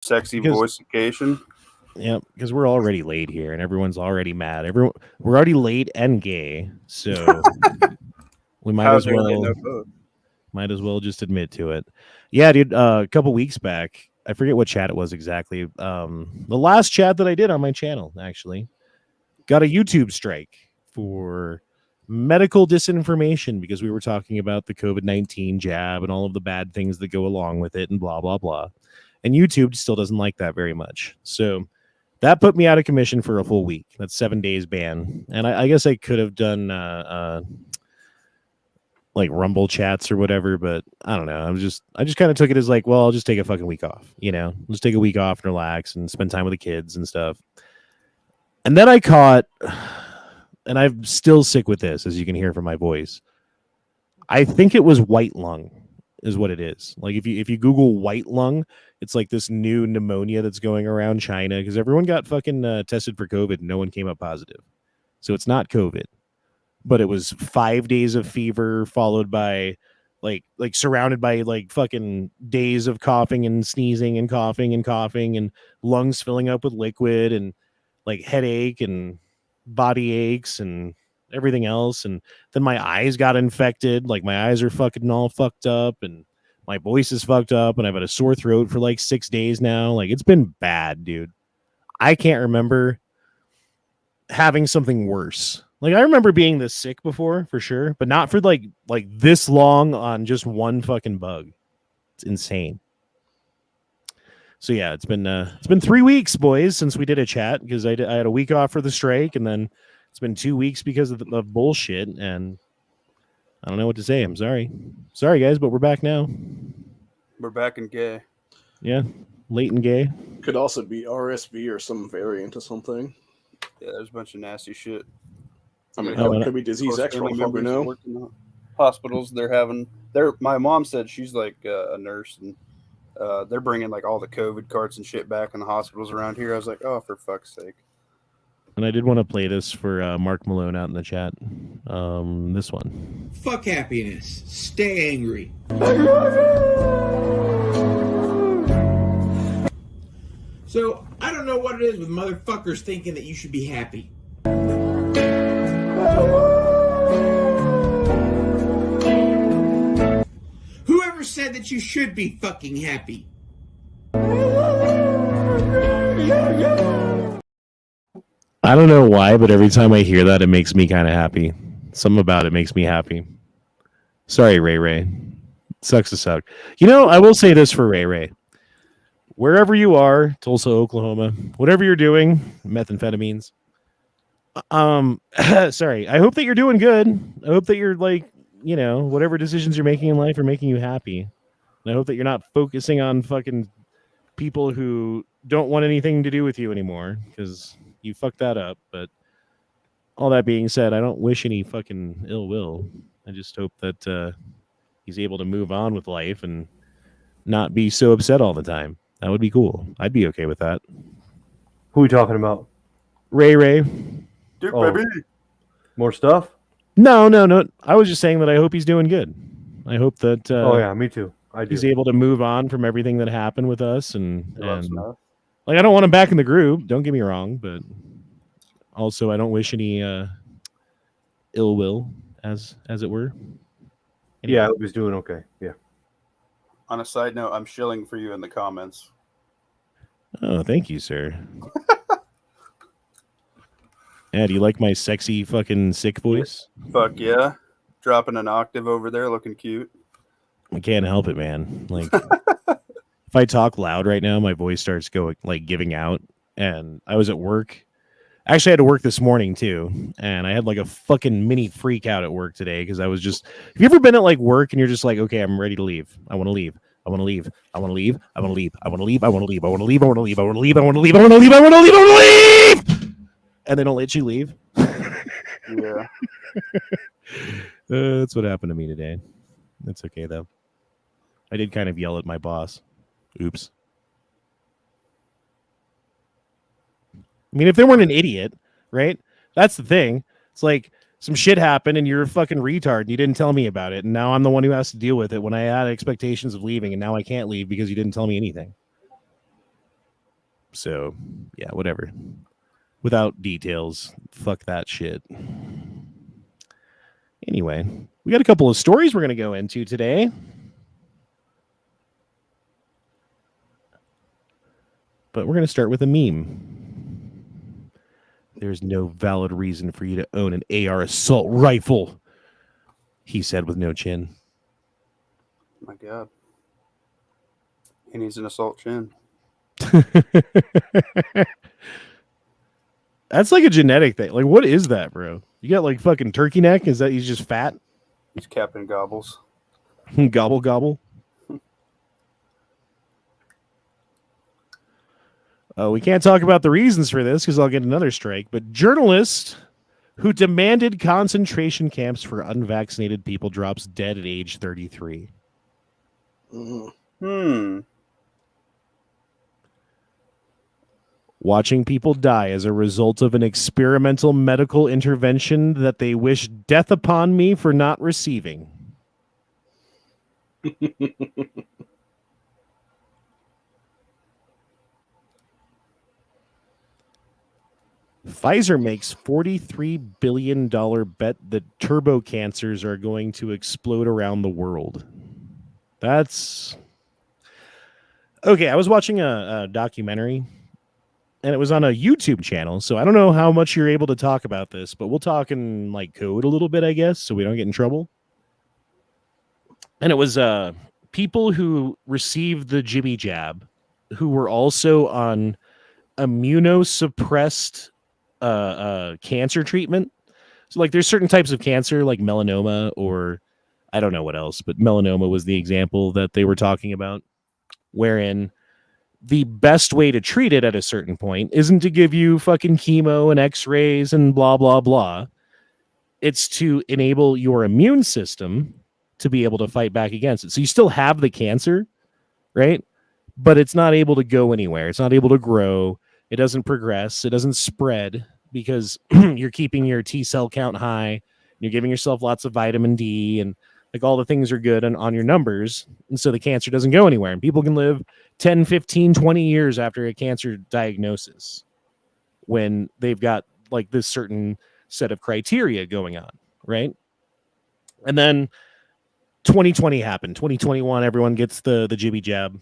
Sexy voicecation. Yeah, because we're already late here, and everyone's already mad. We're already late and gay, so we How dare they know both? might as well just admit to it. Yeah, dude. A couple weeks back, I forget what chat it was exactly. The last chat that I did on my channel actually got a YouTube strike for medical disinformation because we were talking about the COVID-19 jab and all of the bad things that go along with it, and blah blah blah. And YouTube still doesn't like that very much, so that put me out of commission for a full week. That's 7 days ban. And I guess I could have done like Rumble chats or whatever, but I don't know. I just kind of took it as like, well, I'll just take a fucking week off, just take a week off and relax and spend time with the kids and stuff. And then I caught, and I'm still sick with this, as you can hear from my voice. I think it was white lung is what it is. Like if you Google white lung, it's like this new pneumonia that's going around China because everyone got fucking tested for COVID and no one came up positive. So it's not COVID, but it was 5 days of fever followed by like surrounded by like fucking days of coughing and sneezing and coughing and lungs filling up with liquid and like headache and body aches and everything else. And then my eyes got infected. Like my eyes are fucking all fucked up and my voice is fucked up and I've had a sore throat for like 6 days now. Like it's been bad, dude. I can't remember having something worse. Like I remember being this sick before for sure, but not for like this long on just one fucking bug. It's insane. So yeah, it's been 3 weeks, boys, since we did a chat because I had a week off for the strike, and then it's been 2 weeks because of the bullshit, and I don't know what to say. I'm sorry, guys, but we're back now. We're back in gay. Yeah, late and gay. Could also be RSV or some variant of something. Yeah, there's a bunch of nasty shit. I mean, it could be disease X. We know. Hospitals, my mom said she's like a nurse, and they're bringing like all the COVID carts and shit back in the hospitals around here. I was like, oh, for fuck's sake. And I did want to play this for Mark Malone out in the chat. This one. Fuck happiness. Stay angry. So, I don't know what it is with motherfuckers thinking that you should be happy. Whoever said that you should be fucking happy? I don't know why, but every time I hear that, it makes me kind of happy. Something about it makes me happy. Sorry, Ray Ray. Sucks to suck. I will say this for Ray Ray. Wherever you are, Tulsa, Oklahoma, whatever you're doing, methamphetamines. Sorry. I hope that you're doing good. I hope that you're like, whatever decisions you're making in life are making you happy. And I hope that you're not focusing on fucking people who don't want anything to do with you anymore because you fucked that up. But all that being said, I don't wish any fucking ill will. I just hope that he's able to move on with life and not be so upset all the time. That would be cool. I'd be okay with that. Who are we talking about? Ray. Dude, baby. More stuff? No. I was just saying that I hope he's doing good. I hope that. Oh yeah, me too. I do. He's able to move on from everything that happened with us, and like I don't want him back in the group. Don't get me wrong, but also I don't wish any ill will, as it were. Anyway. Yeah, I hope he's doing okay. Yeah. On a side note, I'm shilling for you in the comments. Oh, thank you, sir. Yeah, do you like my sexy fucking sick voice? Fuck yeah. Dropping an octave over there, looking cute. I can't help it, man. Like, if I talk loud right now, my voice starts going, like, giving out. And I was at work. Actually, I had to work this morning, too. And I had, like, a fucking mini freak out at work today because I was just... Have you ever been at, like, work and you're just like, okay, I'm ready to leave. I want to leave. I want to leave. I want to leave. I want to leave. I want to leave. I want to leave. I want to leave. I want to leave. I want to leave. I want to leave. I want to leave. I want to leave. I want to leave. And they don't let you leave. Yeah. That's what happened to me today. It's okay, though. I did kind of yell at my boss. Oops. I mean, if they weren't an idiot, right? That's the thing. It's like some shit happened and you're a fucking retard and you didn't tell me about it. And now I'm the one who has to deal with it when I had expectations of leaving and now I can't leave because you didn't tell me anything. So, yeah, whatever. Without details, fuck that shit. Anyway, we got a couple of stories we're going to go into today. But we're going to start with a meme. There's no valid reason for you to own an AR assault rifle, he said with no chin. My God. He needs an assault chin. That's like a genetic thing. Like, what is that, bro? You got like fucking turkey neck? Is that he's just fat? He's Captain Gobbles. Gobble, gobble. We can't talk about the reasons for this because I'll get another strike. But journalist who demanded concentration camps for unvaccinated people drops dead at age 33. Watching people die as a result of an experimental medical intervention that they wish death upon me for not receiving. Pfizer makes $43 billion bet that turbo cancers are going to explode around the world. That's... Okay, I was watching a documentary, and it was on a YouTube channel, so I don't know how much you're able to talk about this, but we'll talk in like code a little bit, I guess, so we don't get in trouble. And it was people who received the jibby jab who were also on immunosuppressed cancer treatment. So like there's certain types of cancer like melanoma, or I don't know what else, but melanoma was the example that they were talking about, wherein the best way to treat it at a certain point isn't to give you fucking chemo and x-rays and blah, blah, blah. It's to enable your immune system to be able to fight back against it. So you still have the cancer, right? But it's not able to go anywhere. It's not able to grow. It doesn't progress. It doesn't spread because you're keeping your T cell count high. You're giving yourself lots of vitamin D, and like all the things are good on your numbers. And so the cancer doesn't go anywhere. And people can live 10, 15, 20 years after a cancer diagnosis when they've got like this certain set of criteria going on, right? And then 2020 happened. 2021, everyone gets the jibby jab.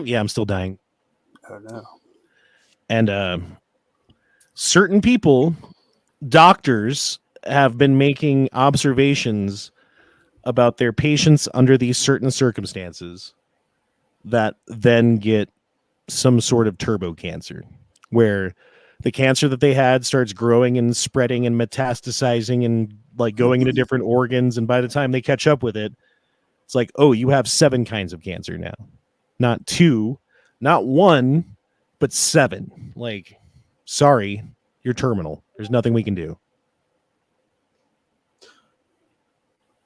Yeah, I'm still dying. Oh, no. And certain people, doctors, have been making observations about their patients under these certain circumstances that then get some sort of turbo cancer, where the cancer that they had starts growing and spreading and metastasizing and like going into different organs. And by the time they catch up with it, it's like, oh, you have 7 kinds of cancer now. Not 2, not 1, but 7. Like, sorry, you're terminal. There's nothing we can do.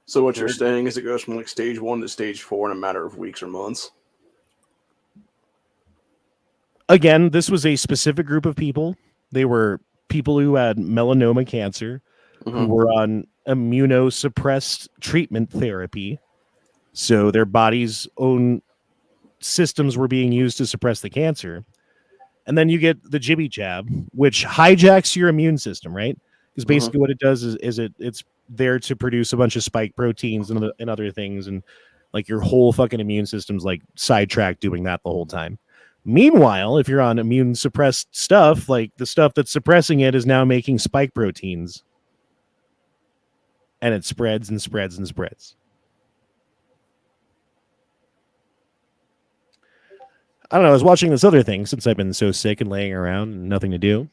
So what you're saying is it goes from like stage 1 to stage 4 in a matter of weeks or months? Again, this was a specific group of people. They were people who had melanoma cancer, who were on immunosuppressed treatment therapy. So their body's own systems were being used to suppress the cancer. And then you get the jibby jab, which hijacks your immune system, right? Because basically what it does is it's there to produce a bunch of spike proteins and other things, and like your whole fucking immune system's like sidetracked doing that the whole time. Meanwhile, if you're on immune suppressed stuff, like the stuff that's suppressing it is now making spike proteins, and it spreads and spreads and spreads. I don't know. I was watching this other thing since I've been so sick and laying around and nothing to do.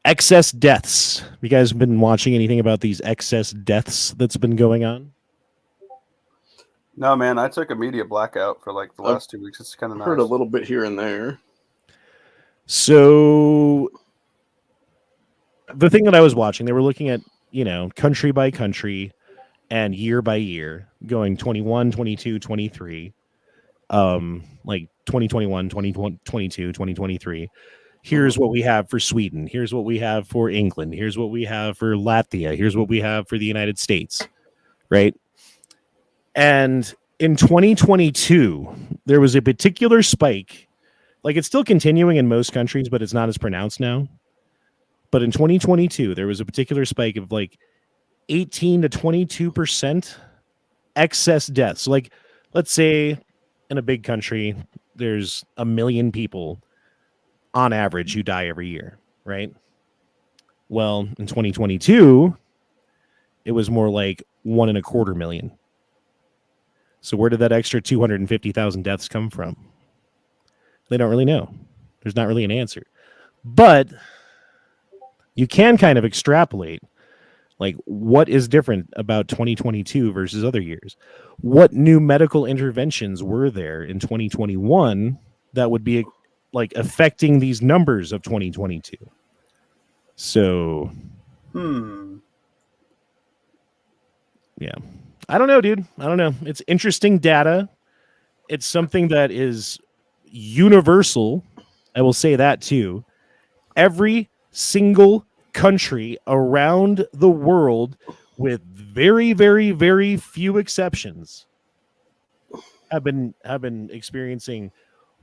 Excess deaths. Have you guys been watching anything about these excess deaths that's been going on? No, man, I took a media blackout for like the last 2 weeks. It's kind of nice. Heard a little bit here and there. So the thing that I was watching, they were looking at, country by country and year by year, going 21, 22, 23, like 2021, 2022, 2023. Here's what we have for Sweden. Here's what we have for England. Here's what we have for Latvia. Here's what we have for the United States, right? And in 2022, there was a particular spike. Like, it's still continuing in most countries, but it's not as pronounced now. But in 2022, there was a particular spike of like 18 to 22% excess deaths. So, like, let's say in a big country, there's 1 million people on average who die every year, right? Well, in 2022, it was more like 1.25 million. So where did that extra 250,000 deaths come from? They don't really know. There's not really an answer. But you can kind of extrapolate, like, what is different about 2022 versus other years? What new medical interventions were there in 2021 that would be like affecting these numbers of 2022? So, yeah. I don't know, dude. I don't know. It's interesting data. It's something that is universal. I will say that too. Every single country around the world, with very, very, very few exceptions, have been experiencing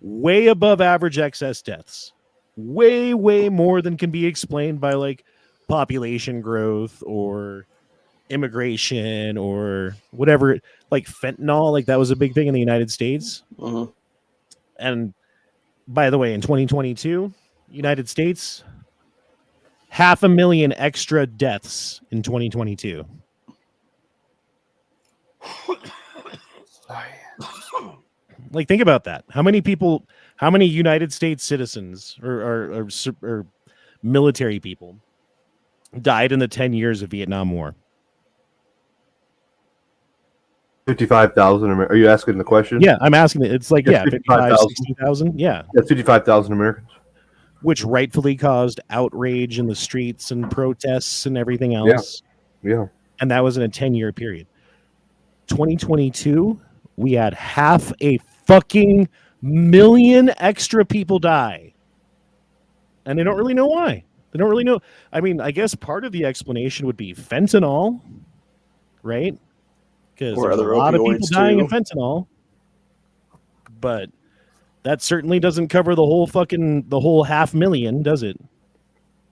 way above average excess deaths. Way, way more than can be explained by like population growth or immigration or whatever. Like fentanyl, like that was a big thing in the United States. And by the way, in 2022, United States, 500,000 extra deaths in 2022. Like, think about that. How many people, how many United States citizens or military people died in the 10 years of Vietnam War? 55,000. Are you asking the question? Yeah, I'm asking it. It's like, Yeah, 55,000. 60,000. Yeah. That's 55,000 Americans. Which rightfully caused outrage in the streets and protests and everything else. Yeah. And that was in a 10-year period. 2022, we had 500,000 extra people die. And they don't really know why. They don't really know. I mean, I guess part of the explanation would be fentanyl, right? Because there's a lot of people dying of fentanyl. But that certainly doesn't cover the whole 500,000, does it?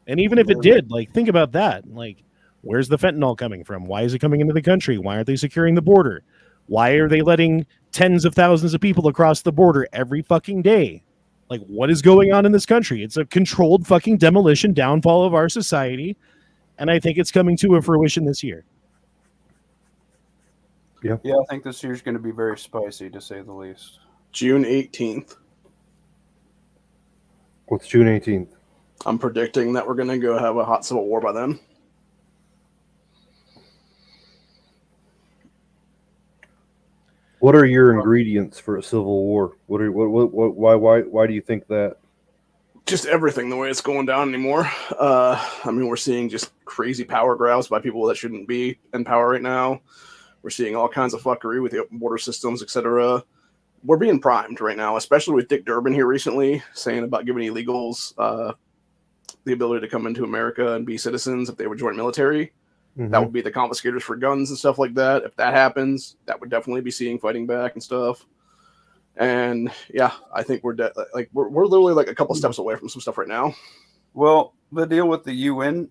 And even if it did, like, think about that. Like, where's the fentanyl coming from? Why is it coming into the country? Why aren't they securing the border? Why are they letting tens of thousands of people across the border every fucking day? Like, what is going on in this country? It's a controlled fucking demolition, downfall of our society. And I think it's coming to a fruition this year. Yeah, I think this year's going to be very spicy, to say the least. June 18th. What's June 18th? I'm predicting that we're going to go have a hot civil war by then. What are your ingredients for a civil war? Why do you think that? Just everything the way it's going down anymore. I mean, we're seeing just crazy power grabs by people that shouldn't be in power right now. We're seeing all kinds of fuckery with the open border systems, etc. We're being primed right now, especially with Dick Durbin here recently saying about giving illegals the ability to come into America and be citizens if they would join military. Mm-hmm. That would be the confiscators for guns and stuff like that. If that happens, that would definitely be seeing fighting back and stuff. And yeah, I think we're literally like a couple steps away from some stuff right now. Well, the deal with the UN,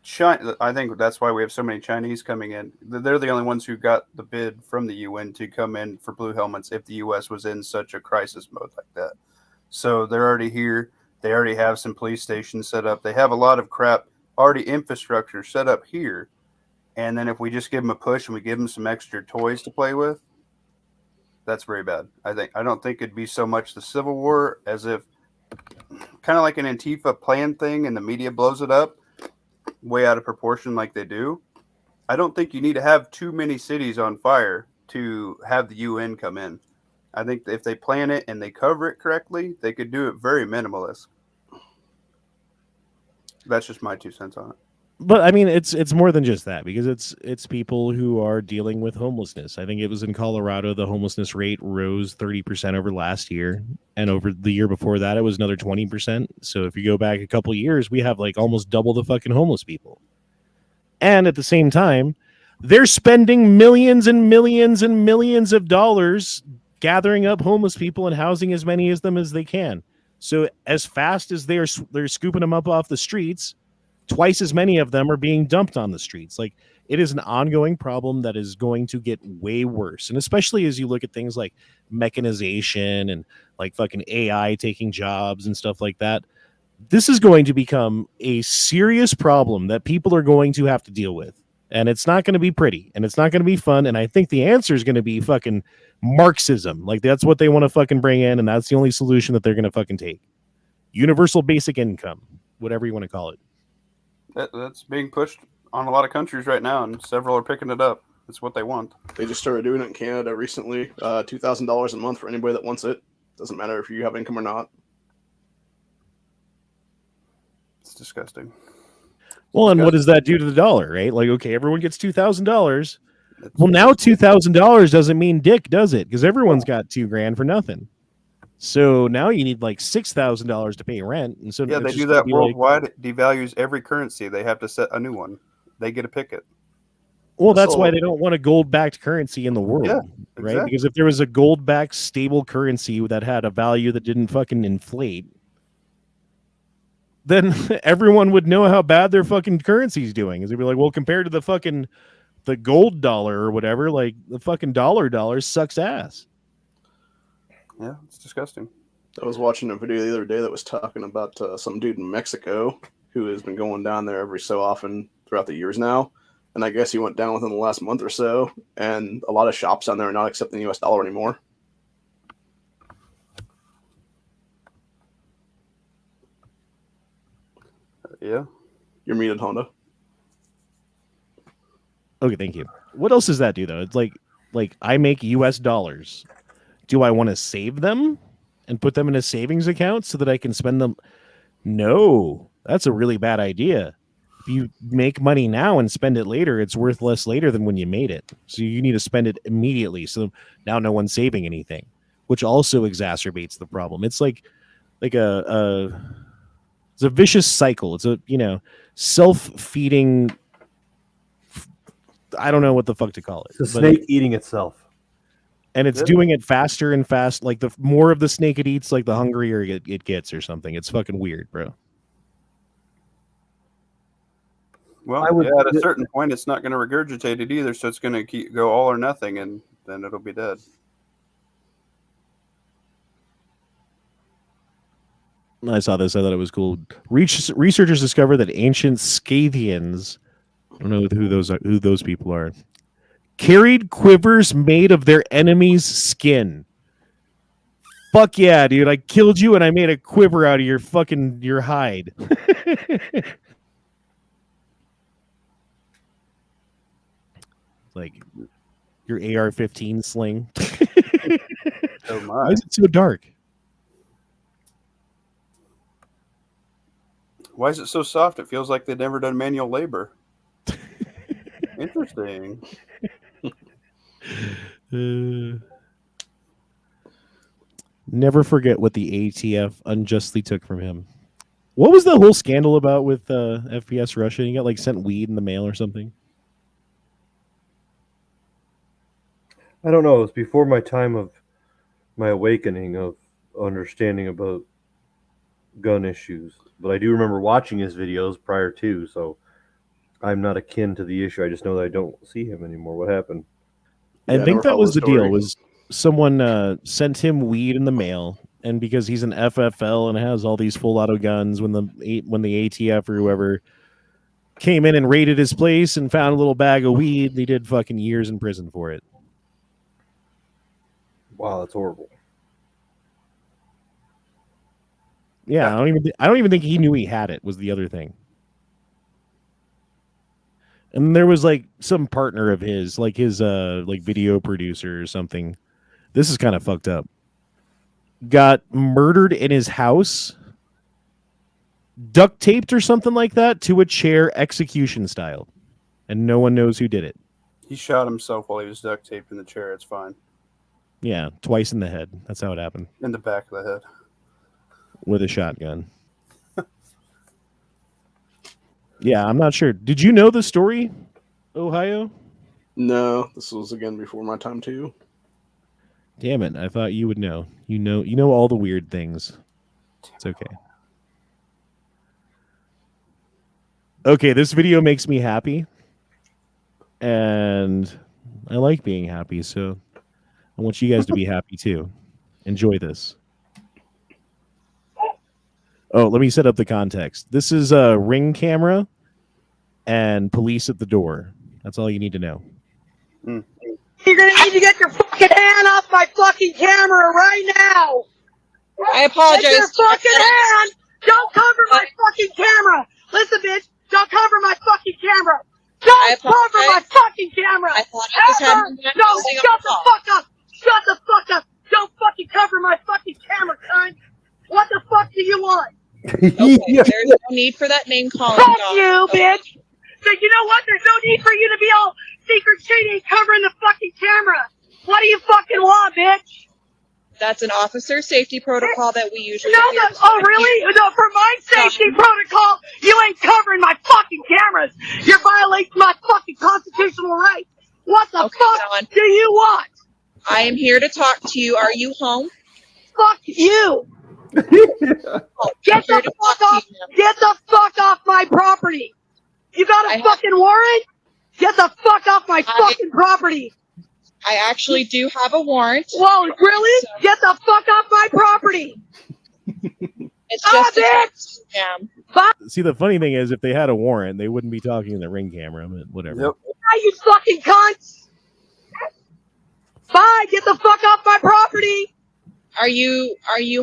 China, I think that's why we have so many Chinese coming in. They're the only ones who got the bid from the UN to come in for blue helmets if the U.S. was in such a crisis mode like that. So they're already here. They already have some police stations set up. They have a lot of crap already infrastructure set up here. And then if we just give them a push and we give them some extra toys to play with, that's very bad. I don't think it'd be so much the Civil War as if kind of like an Antifa plan thing and the media blows it up way out of proportion like they do. I don't think you need to have too many cities on fire to have the UN come in. I think if they plan it and they cover it correctly, they could do it very minimalist. That's just my 2 cents on it. But I mean, it's more than just that, because it's people who are dealing with homelessness. I think it was in Colorado, the homelessness rate rose 30% over last year, and over the year before that, it was another 20%. So if you go back a couple years, we have like almost double the fucking homeless people. And at the same time, They're spending millions and millions and millions of dollars gathering up homeless people and housing as many of them as they can. So as fast as they're scooping them up off the streets, twice as many of them are being dumped on the streets. Like, it is an ongoing problem that is going to get way worse. And especially as you look at things like mechanization and like fucking AI taking jobs and stuff like that, this is going to become a serious problem that people are going to have to deal with. And it's not going to be pretty and it's not going to be fun. And I think the answer is going to be fucking Marxism. Like, that's what they want to fucking bring in. And that's the only solution that they're going to fucking take. Universal basic income, whatever you want to call it. That's being pushed on a lot of countries right now, and several are picking it up. That's what they want. They just started doing it in Canada recently. $2,000 a month for anybody that wants it. Doesn't matter if you have income or not. It's disgusting. Well, and what does that do to the dollar, right? Like, okay, everyone gets $2,000. Well, now $2,000 doesn't mean dick, does it? Because everyone's got $2,000 for nothing. So now you need like $6,000 to pay rent. And so yeah, they do that worldwide. It devalues every currency. They have to set a new one. They get to pick it. Well, that's why they don't want a gold-backed currency in the world, yeah, right? exactly. Because if there was a gold-backed stable currency that had a value that didn't fucking inflate, then everyone would know how bad their fucking currency's doing. Because they'd be like, well, compared to the gold dollar or whatever, like the fucking dollar sucks ass. Yeah, it's disgusting. I was watching a video the other day that was talking about some dude in Mexico who has been going down there every so often throughout the years now. And I guess he went down within the last month or so. And a lot of shops down there are not accepting the US dollar anymore. Yeah. You're muted, Honda. Okay, thank you. What else does that do, though? It's like I make US dollars. Do I want to save them and put them in a savings account so that I can spend them? No, that's a really bad idea. If you make money now and spend it later, it's worth less later than when you made it. So you need to spend it immediately. So now no one's saving anything, which also exacerbates the problem. It's like it's a vicious cycle. It's a, self-feeding. I don't know what the fuck to call it. It's a snake eating itself. And it's doing it faster and fast. Like, the more of the snake it eats, like the hungrier it gets or something. It's fucking weird, bro. Well, at a certain point, it's not going to regurgitate it either, so it's going to go all or nothing, and then it'll be dead. I saw this. I thought it was cool. Researchers discovered that ancient Scythians, I don't know who those people are, carried quivers made of their enemy's skin. Fuck yeah, dude. I killed you and I made a quiver out of your hide. Like your AR-15 sling. Oh my. Why is it so dark? Why is it so soft? It feels like they've never done manual labor. Interesting. Never forget what the ATF unjustly took from him. What was the whole scandal about with FPS Russia? He got like sent weed in the mail or something. I don't know. It was before my time of my awakening of understanding about gun issues. But I do remember watching his videos prior to, so I'm not akin to the issue. I just know that I don't see him anymore. What happened? I think that was the deal. Was someone sent him weed in the mail, and because he's an FFL and has all these full auto guns, when the ATF or whoever came in and raided his place and found a little bag of weed, they did fucking years in prison for it. Wow, that's horrible. Yeah, I don't even think he knew he had it, was the other thing. And there was like some partner of his, like his like video producer or something. This is kind of fucked up. Got murdered in his house, duct taped or something like that to a chair, execution style. And no one knows who did it. He shot himself while he was duct taped in the chair. It's fine. Yeah, twice in the head. That's how it happened. In the back of the head. With a shotgun. Yeah, I'm not sure. Did you know the story, Ohio? No, this was again before my time too. Damn it! I thought you would know. You know all the weird things. It's okay. Okay, this video makes me happy, and I like being happy. So I want you guys to be happy too. Enjoy this. Oh, let me set up the context. This is a Ring camera and police at the door. That's all you need to know. You're gonna need to get your fucking hand off my fucking camera right now! I apologize. Get your fucking hand! Don't cover my fucking camera! Listen, bitch, don't cover my fucking camera! Don't cover my fucking camera! I thought I was having that No, using shut a the call. fuck up! Shut the fuck up! Don't fucking cover my fucking camera, cunt! What the fuck do you want? Okay, there's no need for that name calling. Fuck dog. you, bitch! So you know what? There's no need for you to be all secret shady covering the fucking camera. What do you fucking want, bitch? That's an officer safety protocol that we usually No, adhere no, to. oh really? No, for my safety protocol, you ain't covering my fucking cameras. You're violating my fucking constitutional rights. What the Okay, fuck Dawn. do you want? I am here to talk to you. Are you home? Fuck you. Oh, Get I'm here the to fuck talk to off. you. Get the fuck off my property. You got I a have- fucking warrant? Get the fuck off my I- fucking property. I actually do have a warrant. Whoa, really? Get the fuck off my property. It's just a bitch. scam. See, the funny thing is, if they had a warrant, they wouldn't be talking in the Ring camera. But whatever. Yep. Bye, you fucking cunts. Bye, get the fuck off my property. Are you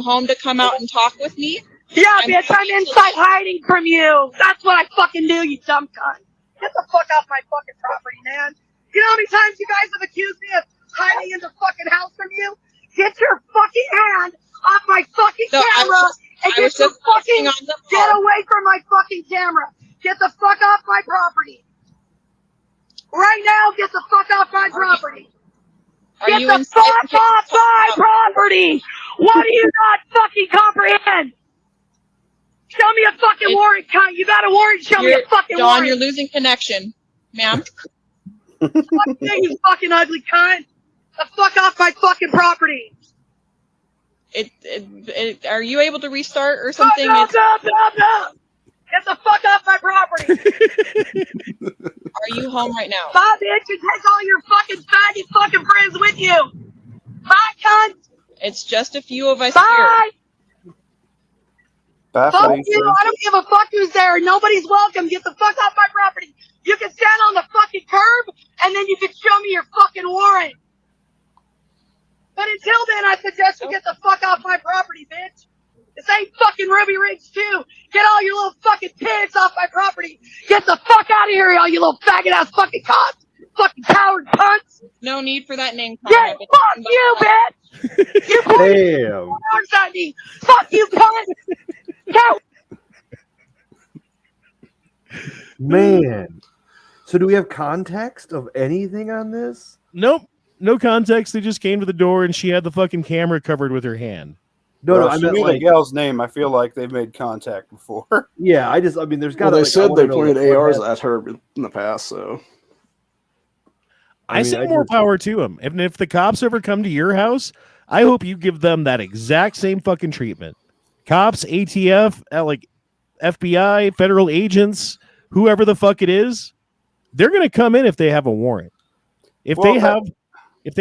home to come out and talk with me? Yeah, I'm bitch, I'm inside hiding from you. That's what I fucking do, you dumb cunt. Get the fuck off my fucking property, man. You know how many times you guys have accused me of hiding in the fucking house from you? Get your fucking hand off my fucking No, camera and I was get your just fucking on the get phone. away from my fucking camera. Get the fuck off my property. Right now, get the fuck off my property. Are Get you the inside? fuck off my property! What do you not fucking comprehend? Show me a fucking warrant, cunt. You got a warrant? Show me a fucking Dawn, warrant. you're losing connection, ma'am. Fuck you, you fucking ugly cunt. The fuck off my fucking property. Are you able to restart or No, something? no, no, no, no. Get the fuck off my property. Are you home right now? Bye, bitch, and take all your fucking faggot fucking friends with you. Bye, cunt. It's just a few of us here. Bye. Bye, Fuck Felicia. you. I don't give a fuck who's there. Nobody's welcome. Get the fuck off my property. You can stand on the fucking curb, and then you can show me your fucking warrant. But until then, I suggest you get the fuck off my property, bitch. This ain't fucking Ruby Ridge 2. Get all your little fucking pigs off my property. Get the fuck out of here, all you little faggot-ass fucking cops. Fucking coward cunts. No need for that name. Yeah, fuck you, bitch. You pointed Damn. arms at me. Fuck you, cunt. Coward. Man. So do we have context of anything on this? Nope. No context. They just came to the door and she had the fucking camera covered with her hand. No, Well, no, I she meant knew like, the gal's name. I feel like they've made contact before. yeah, I mean, there's got Well, to. they said they pointed ARs at her in the past, so I say more power to them. And if the cops ever come to your house, I hope you give them that exact same fucking treatment. Cops, ATF, like FBI, federal agents, whoever the fuck it is, they're going to come in if they have a warrant. If they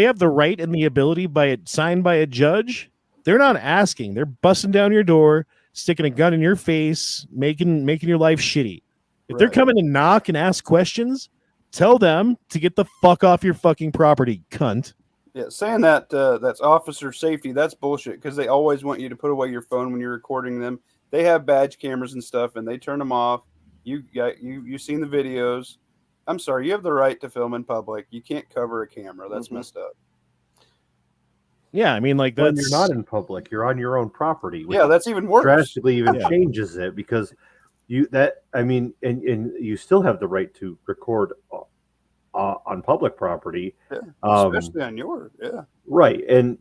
have the right and the ability signed by a judge, they're not asking. They're busting down your door, sticking a gun in your face, making your life shitty. If they're Right. coming to knock and ask questions, tell them to get the fuck off your fucking property, cunt. Yeah, saying that that's officer safety, that's bullshit because they always want you to put away your phone when you're recording them. They have badge cameras and stuff, and they turn them off. You've seen the videos. I'm sorry, you have the right to film in public. You can't cover a camera. That's messed up. Yeah, I mean, like When that's you're not in public, you're on your own property. which Yeah, that's even worse. drastically even Yeah. changes it because and you still have the right to record on public property. Yeah, Um, especially on yours. Yeah. Right. And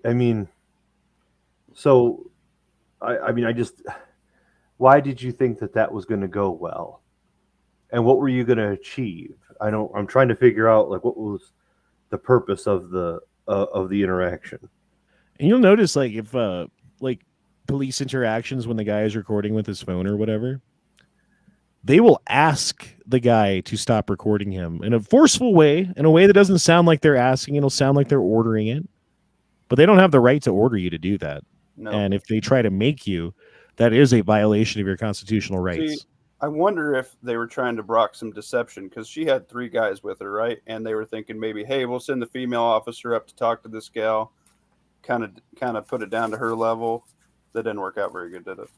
I mean, so I just, why did you think that was going to go well? And what were you going to achieve? I'm trying to figure out like what was the purpose of the interaction. And you'll notice, like, if like police interactions when the guy is recording with his phone or whatever, they will ask the guy to stop recording him in a forceful way, in a way that doesn't sound like they're asking. It'll sound like they're ordering it, but they don't have the right to order you to do that. No. And if they try to make you, that is a violation of your constitutional rights. See, I wonder if they were trying to brock some deception because she had 3 guys with her, right? And they were thinking maybe, hey, we'll send the female officer up to talk to this gal, kind of put it down to her level. That didn't work out very good, did it?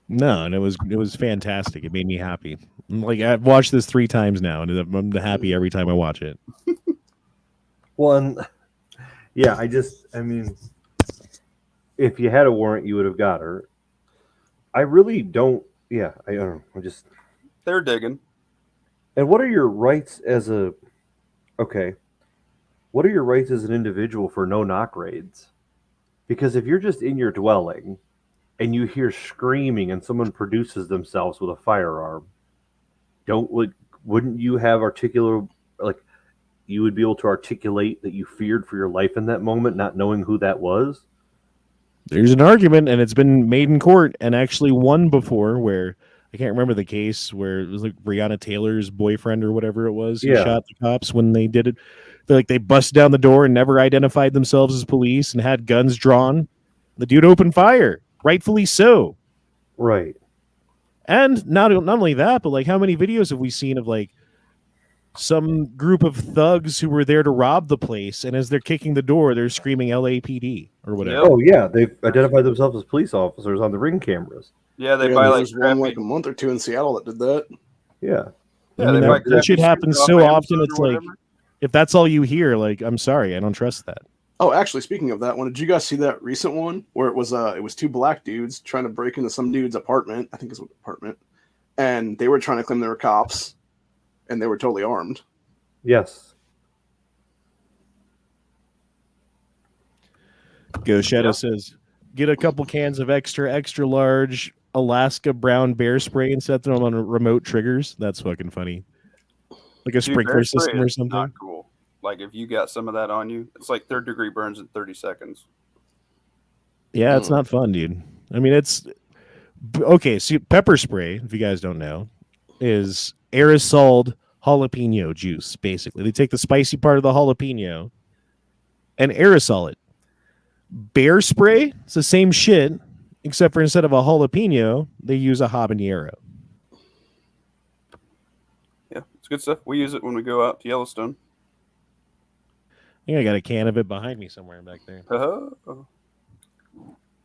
No, and it was fantastic. It made me happy. Like, I've watched this 3 times now, and I'm happy every time I watch it. Well, and yeah, I mean, if you had a warrant, you would have got her. I really don't. Yeah, I don't know. They're digging. And what are your rights as a? Okay, what are your rights as an individual for no-knock raids? Because if you're just in your dwelling and you hear screaming and someone produces themselves with a firearm, wouldn't you have you would be able to articulate that you feared for your life in that moment, not knowing who that was? There's an argument, and it's been made in court and actually won before, where I can't remember the case where it was like Breonna Taylor's boyfriend or whatever it was who shot the cops when they did it. They busted down the door and never identified themselves as police and had guns drawn. The dude opened fire, rightfully so. Right. And not only that, but like, how many videos have we seen of like some group of thugs who were there to rob the place, and as they're kicking the door, they're screaming LAPD or whatever. Oh yeah, they've identified themselves as police officers on the ring cameras. Yeah, they buy like one like a month or 2 in Seattle that did that. Yeah. I mean, that shit happens so often. It's like, if that's all you hear, like, I'm sorry, I don't trust that. Oh, actually, speaking of that one, did you guys see that recent one where it was 2 black dudes trying to break into some dude's apartment? I think it's an apartment, and they were trying to claim they were cops, and they were totally armed. Yes. Go Shadow says, get a couple cans of extra large Alaska brown bear spray and set them on remote triggers. That's fucking funny. Like a sprinkler system or something. Not cool. Like if you got some of that on you, it's like 3rd degree burns in 30 seconds. Yeah, it's not fun, dude. I mean, it's okay. So pepper spray, if you guys don't know, is aerosoled jalapeno juice. Basically, they take the spicy part of the jalapeno and aerosol it. Bear spray, it's the same shit, except for instead of a jalapeno, they use a habanero. Yeah, it's good stuff. We use it when we go out to Yellowstone. I think I got a can of it behind me somewhere back there.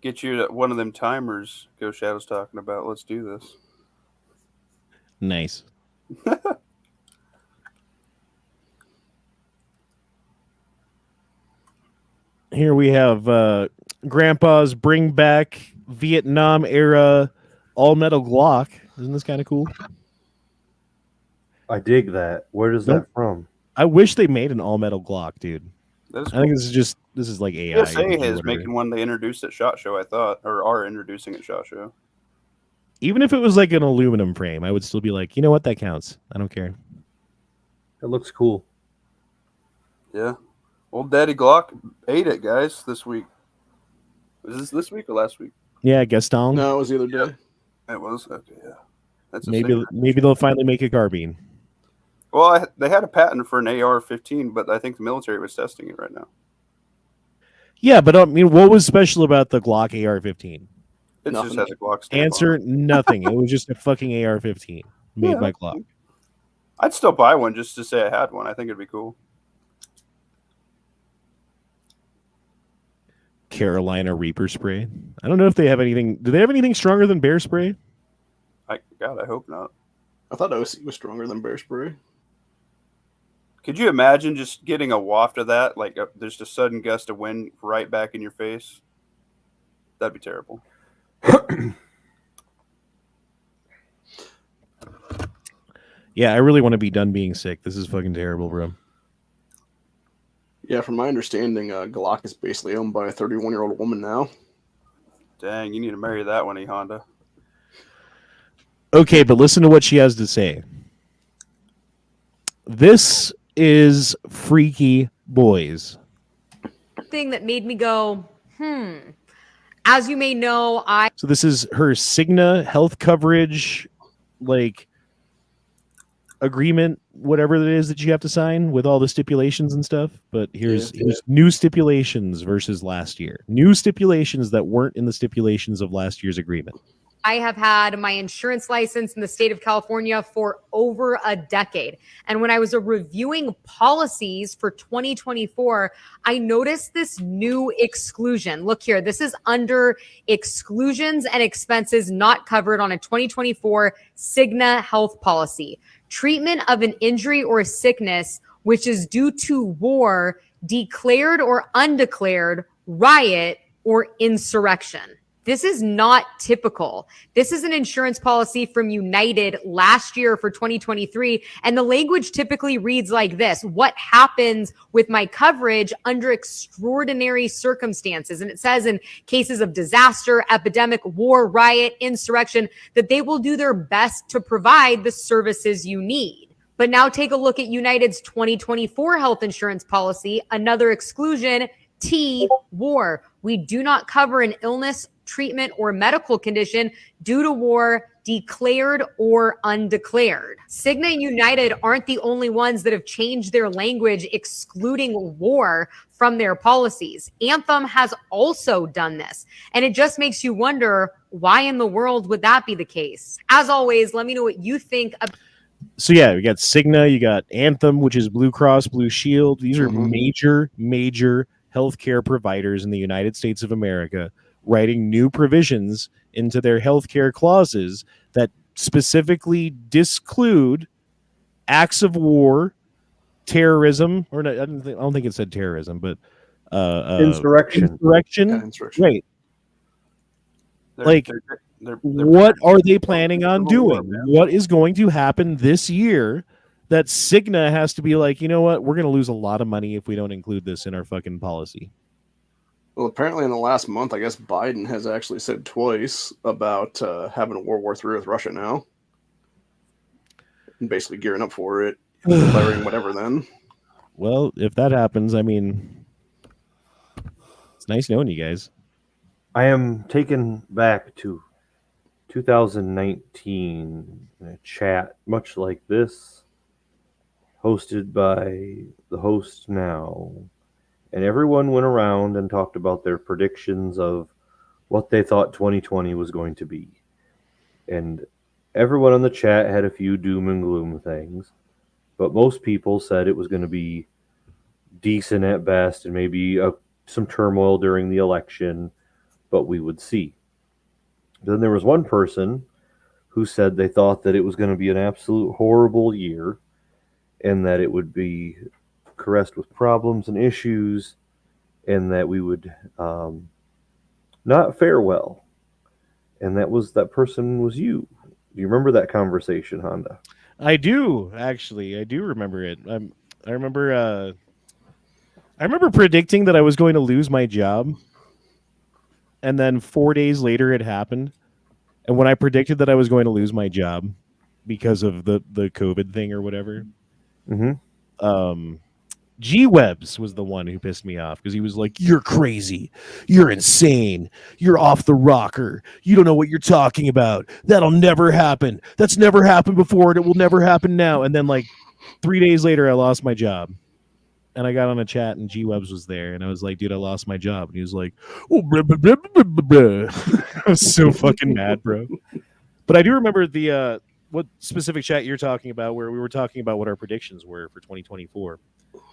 Get you one of them timers Go Shadow's talking about. Let's do this. Nice. Here we have Grandpa's bring back Vietnam era all metal Glock. Isn't this kind of cool? I dig that. Where is that from? I wish they made an all metal Glock, dude. Cool. I think this is like AI. PSA is making one they introduced at SHOT Show, I thought, or are introducing at SHOT Show. Even if it was like an aluminum frame, I would still be like, you know what, that counts. I don't care. It looks cool. Yeah. Old Daddy Glock ate it, guys, this week. Was this week or last week? Yeah, Gaston. No, it was the other day. It was? Okay, yeah. That's maybe they'll finally make a carbine. Well, they had a patent for an AR-15, but I think the military was testing it right now. Yeah, but I mean, what was special about the Glock AR-15? It just has a Glock stamp Answer, on it. nothing. It was just a fucking AR-15 made by Glock. I'd still buy one just to say I had one. I think it'd be cool. Carolina Reaper spray. I don't know if they have anything. Do they have anything stronger than bear spray? God, I hope not. I thought OC was stronger than bear spray. Could you imagine just getting a waft of that? Like there's a sudden gust of wind right back in your face. That'd be terrible. Yeah, I really want to be done being sick. This is fucking terrible, bro. Yeah, from my understanding, Glock is basically owned by a 31-year-old woman now. Dang, you need to marry that one, E-Honda. Okay, but listen to what she has to say. This is freaky boys. Thing that made me go, As you may know, So this is her Cigna health coverage, like agreement, whatever it is that you have to sign with all the stipulations and stuff. But here's new stipulations versus last year. New stipulations that weren't in the stipulations of last year's agreement. I have had my insurance license in the state of California for over a decade. And when I was reviewing policies for 2024, I noticed this new exclusion. Look here, this is under exclusions and expenses not covered on a 2024 Cigna health policy. Treatment of an injury or sickness which is due to war, declared or undeclared, riot, or insurrection. This is not typical. This is an insurance policy from United last year for 2023. And the language typically reads like this: what happens with my coverage under extraordinary circumstances? And it says in cases of disaster, epidemic, war, riot, insurrection, that they will do their best to provide the services you need. But now take a look at United's 2024 health insurance policy, another exclusion, T, war. We do not cover an illness, treatment, or medical condition due to war, declared or undeclared. Cigna and United aren't the only ones that have changed their language excluding war from their policies. Anthem has also done this. And it just makes you wonder, why in the world would that be the case? As always, let me know what you think about. So yeah, we got Cigna, you got Anthem, which is Blue Cross Blue Shield. These are major healthcare providers in the United States of America, writing new provisions into their healthcare clauses that specifically disclude acts of war, terrorism, or I don't think it said terrorism, but insurrection. Right. What are they planning on doing? What is going to happen this year that Cigna has to be like, you know what, we're going to lose a lot of money if we don't include this in our fucking policy? Well, apparently in the last month, I guess Biden has actually said twice about having a World War III with Russia now. And basically gearing up for it, declaring whatever then. Well, if that happens, I mean, it's nice knowing you guys. I am taken back to 2019 in a chat much like this, hosted by the host now. And everyone went around and talked about their predictions of what they thought 2020 was going to be. And everyone on the chat had a few doom and gloom things, but most people said it was going to be decent at best and maybe some turmoil during the election, but we would see. Then there was one person who said they thought that it was going to be an absolute horrible year and that it would be caressed with problems and issues and that we would not fare well. And that person was you. Do you remember that conversation, Honda? I do, actually. I do remember it. I remember predicting that I was going to lose my job. And then 4 days later it happened. And when I predicted that I was going to lose my job because of the COVID thing or whatever, G-Webs was the one who pissed me off because he was like, "You're crazy. You're insane. You're off the rocker. You don't know what you're talking about. That'll never happen. That's never happened before and it will never happen now." And then like 3 days later, I lost my job. And I got on a chat and G-Webs was there. And I was like, "Dude, I lost my job." And he was like, "Oh, blah, blah, blah, blah, blah, blah." I was so fucking mad, bro. But I do remember the what specific chat you're talking about where we were talking about what our predictions were for 2024.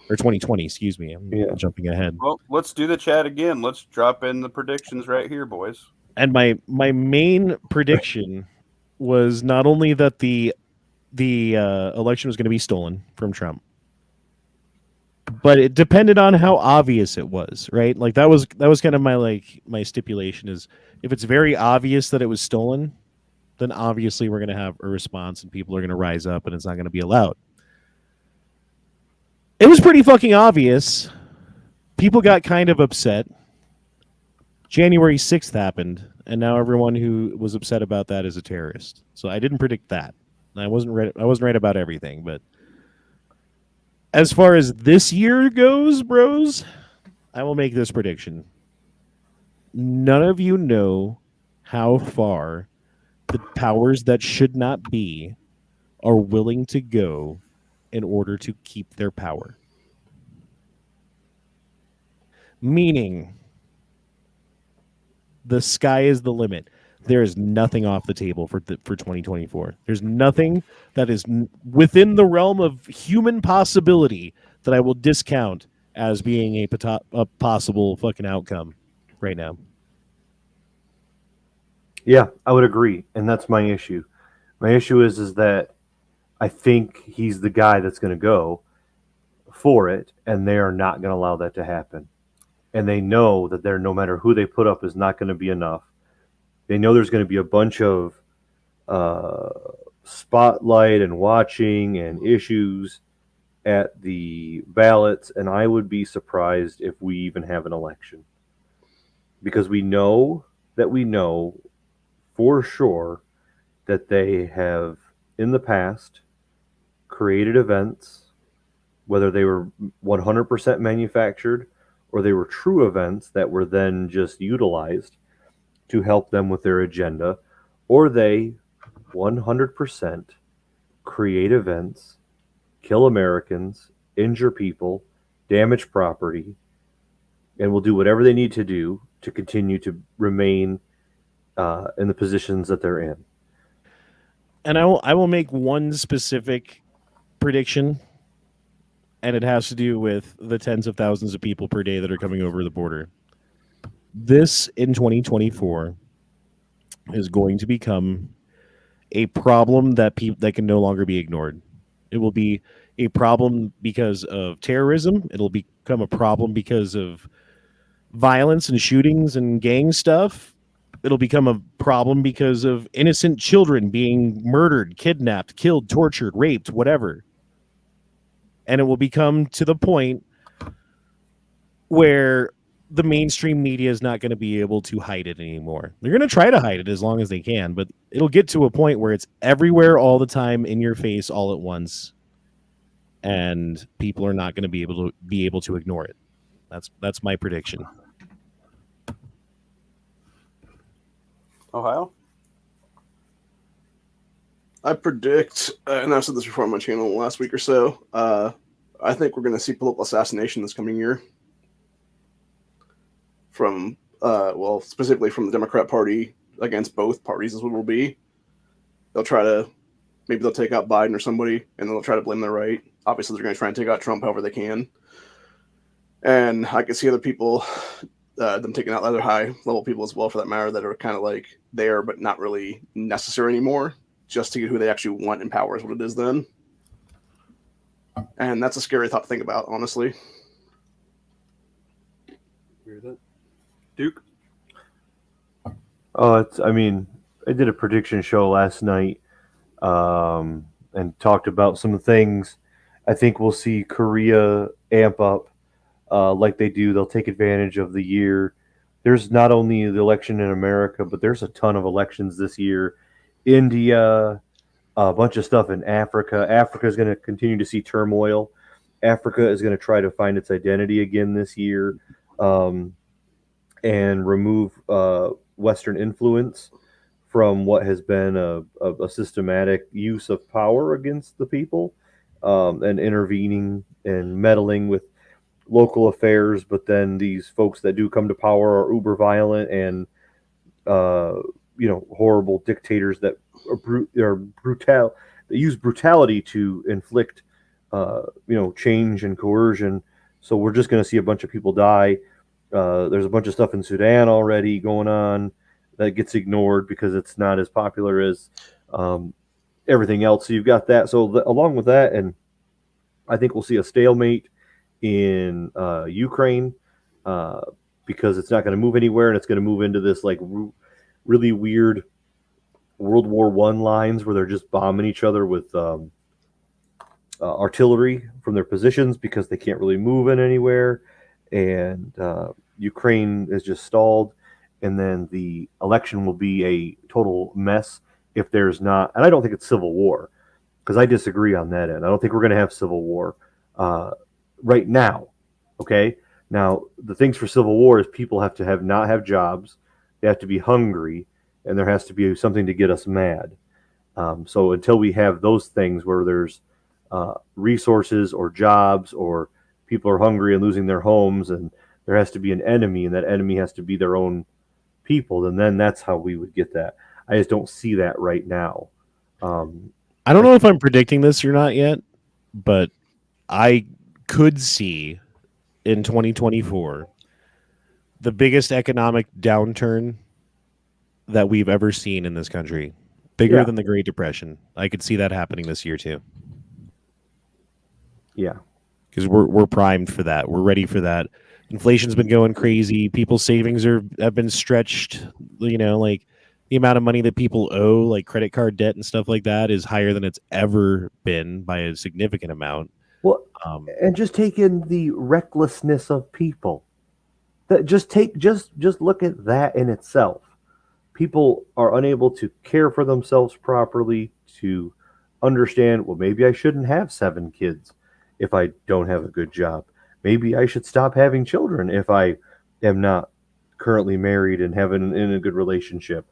Or 2020, excuse me. I'm jumping ahead. Well, let's do the chat again. Let's drop in the predictions right here, boys. And my main prediction was not only that the election was going to be stolen from Trump, but it depended on how obvious it was, right? Like that was kind of my stipulation is if it's very obvious that it was stolen, then obviously we're going to have a response and people are going to rise up and it's not going to be allowed. It was pretty fucking obvious. People got kind of upset. January 6th happened, and now everyone who was upset about that is a terrorist. So I didn't predict that. I wasn't right about everything, but As far as this year goes, bros, I will make this prediction. None of you know how far the powers that should not be are willing to go in order to keep their power. Meaning, the sky is the limit. There is nothing off the table for 2024. There's nothing that is within the realm of human possibility that I will discount as being a possible fucking outcome right now. Yeah, I would agree, and that's my issue. My issue is that I think he's the guy that's going to go for it, and they are not going to allow that to happen. And they know that they're, no matter who they put up, is not going to be enough. They know there's going to be a bunch of spotlight and watching and issues at the ballots, and I would be surprised if we even have an election. Because we know for sure that they have, in the past, created events, whether they were 100% manufactured or they were true events that were then just utilized to help them with their agenda, or they 100% create events, kill Americans, injure people, damage property, and will do whatever they need to do to continue to remain in the positions that they're in. And I will make one specific prediction, and it has to do with the tens of thousands of people per day that are coming over the border. This, in 2024, is going to become a problem that can no longer be ignored. It will be a problem because of terrorism. It'll become a problem because of violence and shootings and gang stuff. It'll become a problem because of innocent children being murdered, kidnapped, killed, tortured, raped, whatever. And it will become to the point where the mainstream media is not going to be able to hide it anymore. They're going to try to hide it as long as they can, but it'll get to a point where it's everywhere all the time, in your face all at once, and people are not going to be able to ignore it. That's my prediction. Ohio? I predict, and I've said this before on my channel last week or so, I think we're going to see political assassination this coming year. From, specifically from the Democrat Party against both parties is what it will be. They'll try to, maybe they'll take out Biden or somebody, and they'll try to blame their right. Obviously, they're going to try and take out Trump however they can. And I can see other people, them taking out other high-level people as well, for that matter, that are kind of like there but not really necessary anymore, just to get who they actually want in power is what it is then. And that's a scary thought to think about, honestly. Duke? I did a prediction show last night and talked about some things. I think we'll see Korea amp up like they do. They'll take advantage of the year. There's not only the election in America, but there's a ton of elections this year. India, a bunch of stuff in Africa. Africa is going to continue to see turmoil. Africa is going to try to find its identity again this year. And remove Western influence from what has been a systematic use of power against the people, and intervening and meddling with local affairs. But then these folks that do come to power are uber violent and horrible dictators that are brutal. They use brutality to inflict change and coercion. So we're just going to see a bunch of people die. There's a bunch of stuff in Sudan already going on that gets ignored because it's not as popular as everything else. So you've got that. So along with that, and I think we'll see a stalemate in Ukraine because it's not going to move anywhere, and it's going to move into this like really weird World War I lines where they're just bombing each other with artillery from their positions because they can't really move in anywhere. And Ukraine is just stalled, and then the election will be a total mess if there's not, and I don't think it's civil war, because I disagree on that end. I don't think we're going to have civil war. right now. Okay, now the things for civil war is people have to not have jobs, they have to be hungry, and there has to be something to get us mad. So until we have those things where there's resources or jobs, or people are hungry and losing their homes, and there has to be an enemy, and that enemy has to be their own people, and then that's how we would get that. I just don't see that right now. I don't know if I'm predicting this or not yet, but I could see in 2024 the biggest economic downturn that we've ever seen in this country, bigger Yeah. than the Great Depression. I could see that happening this year too. Yeah. Because we're primed for that. We're ready for that. Inflation's been going crazy. People's savings have been stretched. You know, like the amount of money that people owe, like credit card debt and stuff like that, is higher than it's ever been by a significant amount. Well, and just take in the recklessness of people. That just look at that in itself. People are unable to care for themselves properly, to understand, well, maybe I shouldn't have 7 kids if I don't have a good job. Maybe I should stop having children if I am not currently married and having in a good relationship.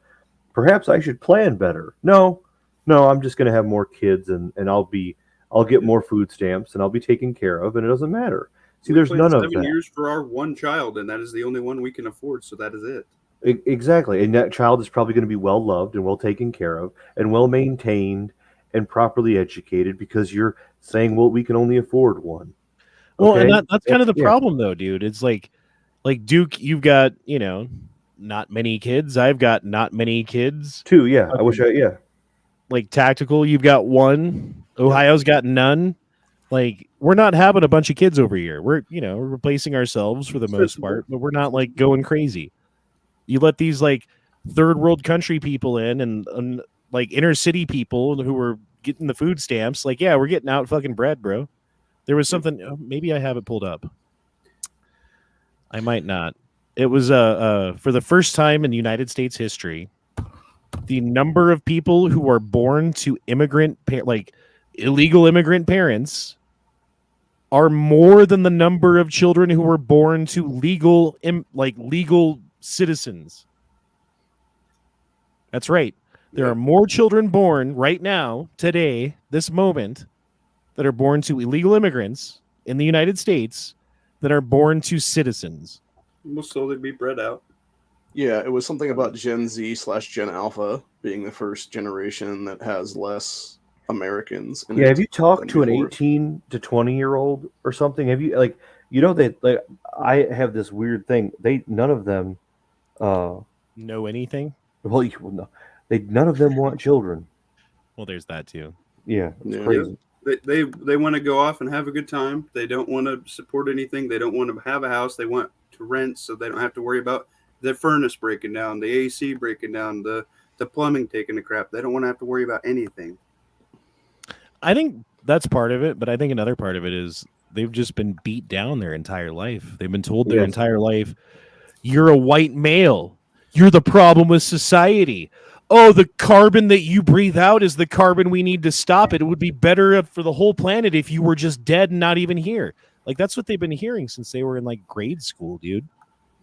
Perhaps I should plan better. No, I'm just going to have more kids, and I'll get more food stamps, and I'll be taken care of, and it doesn't matter. See, there's none of that. 7 years for our one child, and that is the only one we can afford. So that is it. Exactly. And that child is probably going to be well loved and well taken care of and well maintained and properly educated, because you're saying, well, we can only afford one. Well, Okay? and that's kind of the Yeah. problem, though, dude. It's like Duke, you've got, not many kids. I've got not many kids. 2, yeah. Yeah. Like Tactical, you've got 1. Ohio's got none. Like, we're not having a bunch of kids over here. We're replacing ourselves for the most part, but we're not like going crazy. You let these like third world country people in, and like inner city people who were getting the food stamps. Like, yeah, we're getting out fucking bread, bro. There was something. Maybe I have it pulled up. I might not. It was for the first time in United States history, the number of people who are born to illegal immigrant parents are more than the number of children who were born to legal citizens. That's right. There are more children born right now, today, this moment, that are born to illegal immigrants in the United States than are born to citizens. We'll slowly be bred out. Yeah, it was something about Gen Z/Gen Alpha being the first generation that has less Americans. Yeah, have you talked to an 18 to 20-year-old or something? Have you that I have this weird thing. None of them know anything. Well, no, none of them want children. Well, there's that too. Yeah, it's crazy. They want to go off and have a good time. They don't want to support anything. They don't want to have a house. They want to rent, so they don't have to worry about the furnace breaking down, the AC breaking down, the plumbing taking a crap. They don't want to have to worry about anything. I think that's part of it, but I think another part of it is they've just been beat down their entire life. They've been told their entire life, you're a white male. You're the problem with society. Oh, the carbon that you breathe out is the carbon we need to stop. It would be better for the whole planet if you were just dead and not even here. Like, that's what they've been hearing since they were in like grade school, dude.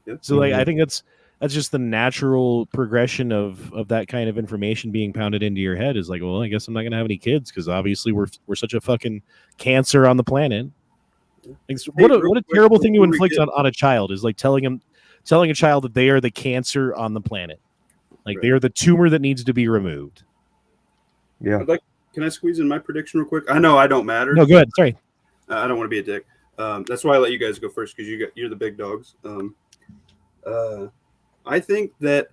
Yep. So like, I think that's just the natural progression of that kind of information being pounded into your head is like, well, I guess I'm not going to have any kids because obviously we're such a fucking cancer on the planet. Like, what a terrible thing to inflict on a child is like telling a child that they are the cancer on the planet. Like, they are the tumor that needs to be removed. Yeah. Can I squeeze in my prediction real quick? I know I don't matter. No, go ahead. Sorry. I don't want to be a dick. That's why I let you guys go first, because you're the big dogs. I think that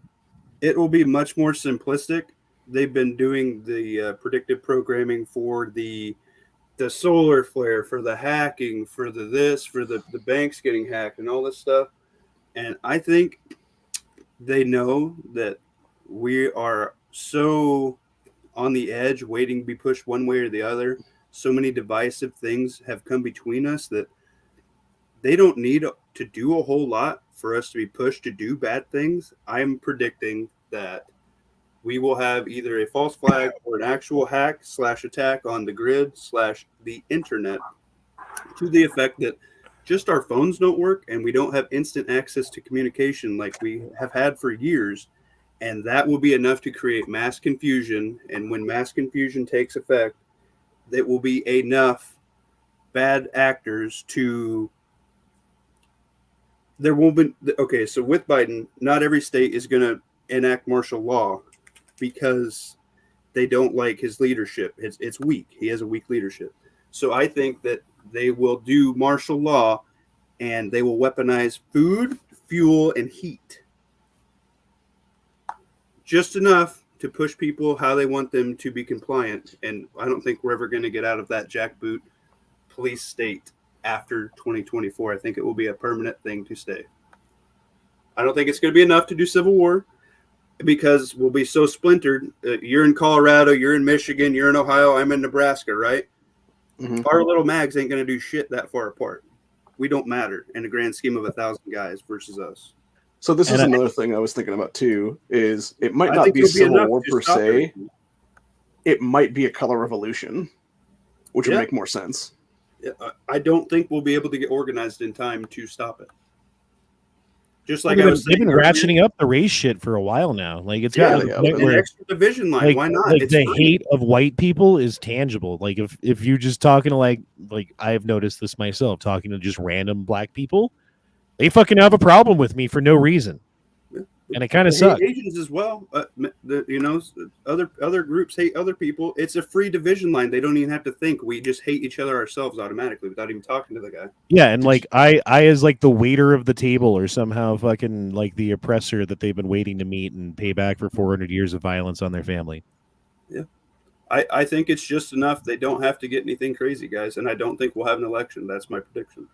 it will be much more simplistic. They've been doing the predictive programming for the solar flare, for the hacking, for the banks getting hacked and all this stuff. And I think they know that we are so on the edge, waiting to be pushed one way or the other. So many divisive things have come between us that they don't need to do a whole lot for us to be pushed to do bad things. I'm predicting that we will have either a false flag or an actual hack / attack on the grid / the internet. to the effect that just our phones don't work and we don't have instant access to communication like we have had for years. And that will be enough to create mass confusion. And when mass confusion takes effect, it will be enough bad actors to. There won't be. Okay, so with Biden, not every state is going to enact martial law because they don't like his leadership. It's weak. He has a weak leadership. So I think that they will do martial law and they will weaponize food, fuel, and heat. Just enough to push people how they want them to be compliant. And I don't think we're ever going to get out of that jackboot police state after 2024. I think it will be a permanent thing to stay. I don't think it's going to be enough to do civil war because we'll be so splintered. You're in Colorado, you're in Michigan, you're in Ohio, I'm in Nebraska, right? Mm-hmm. Our little mags ain't going to do shit that far apart. We don't matter in the grand scheme of 1,000 guys versus us. So this is another thing I was thinking about too, is it might not be civil war per se. It might be a color revolution, which would make more sense. I don't think we'll be able to get organized in time to stop it. Just like they've saying been ratcheting up the race shit for a while now. Like it's got an extra division line. Like, why not? Like the hate of white people is tangible. Like if you're just talking to like I've noticed this myself, talking to just random black people, they fucking have a problem with me for no reason. And it kind of sucks. Asians as well. Other groups hate other people. It's a free division line. They don't even have to think. We just hate each other ourselves automatically without even talking to the guy. Yeah, and like I as like the waiter of the table or somehow fucking like the oppressor that they've been waiting to meet and pay back for 400 years of violence on their family. Yeah. I think it's just enough. They don't have to get anything crazy, guys. And I don't think we'll have an election. That's my prediction.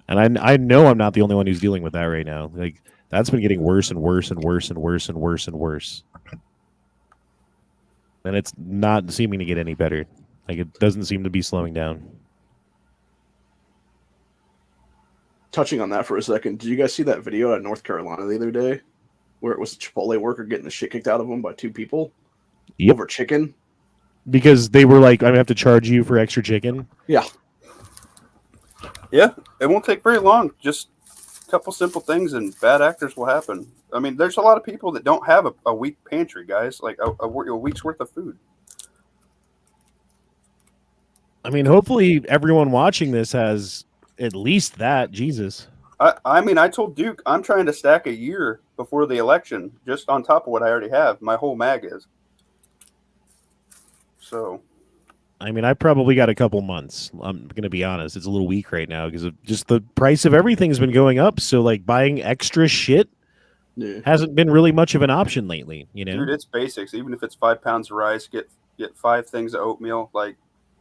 And I know I'm not the only one who's dealing with that right now. Like that's been getting worse and worse and worse and worse and worse and worse. And it's not seeming to get any better. Like it doesn't seem to be slowing down. Touching on that for a second, did you guys see that video out of North Carolina the other day where it was a Chipotle worker getting the shit kicked out of him by two people over chicken? Because they were like, I have to charge you for extra chicken? Yeah. Yeah, it won't take very long. Just a couple simple things and bad actors will happen. I mean, there's a lot of people that don't have a week pantry, guys, like a week's worth of food. I mean, hopefully everyone watching this has at least that. Jesus. I mean, I told Duke I'm trying to stack a year before the election just on top of what I already have. My whole mag is. So. I mean, I probably got a couple months. I'm going to be honest. It's a little weak right now because of just the price of everything's been going up. So, like, buying extra shit hasn't been really much of an option lately, you know? Dude, it's basics. Even if it's 5 pounds of rice, get 5 things of oatmeal. Like,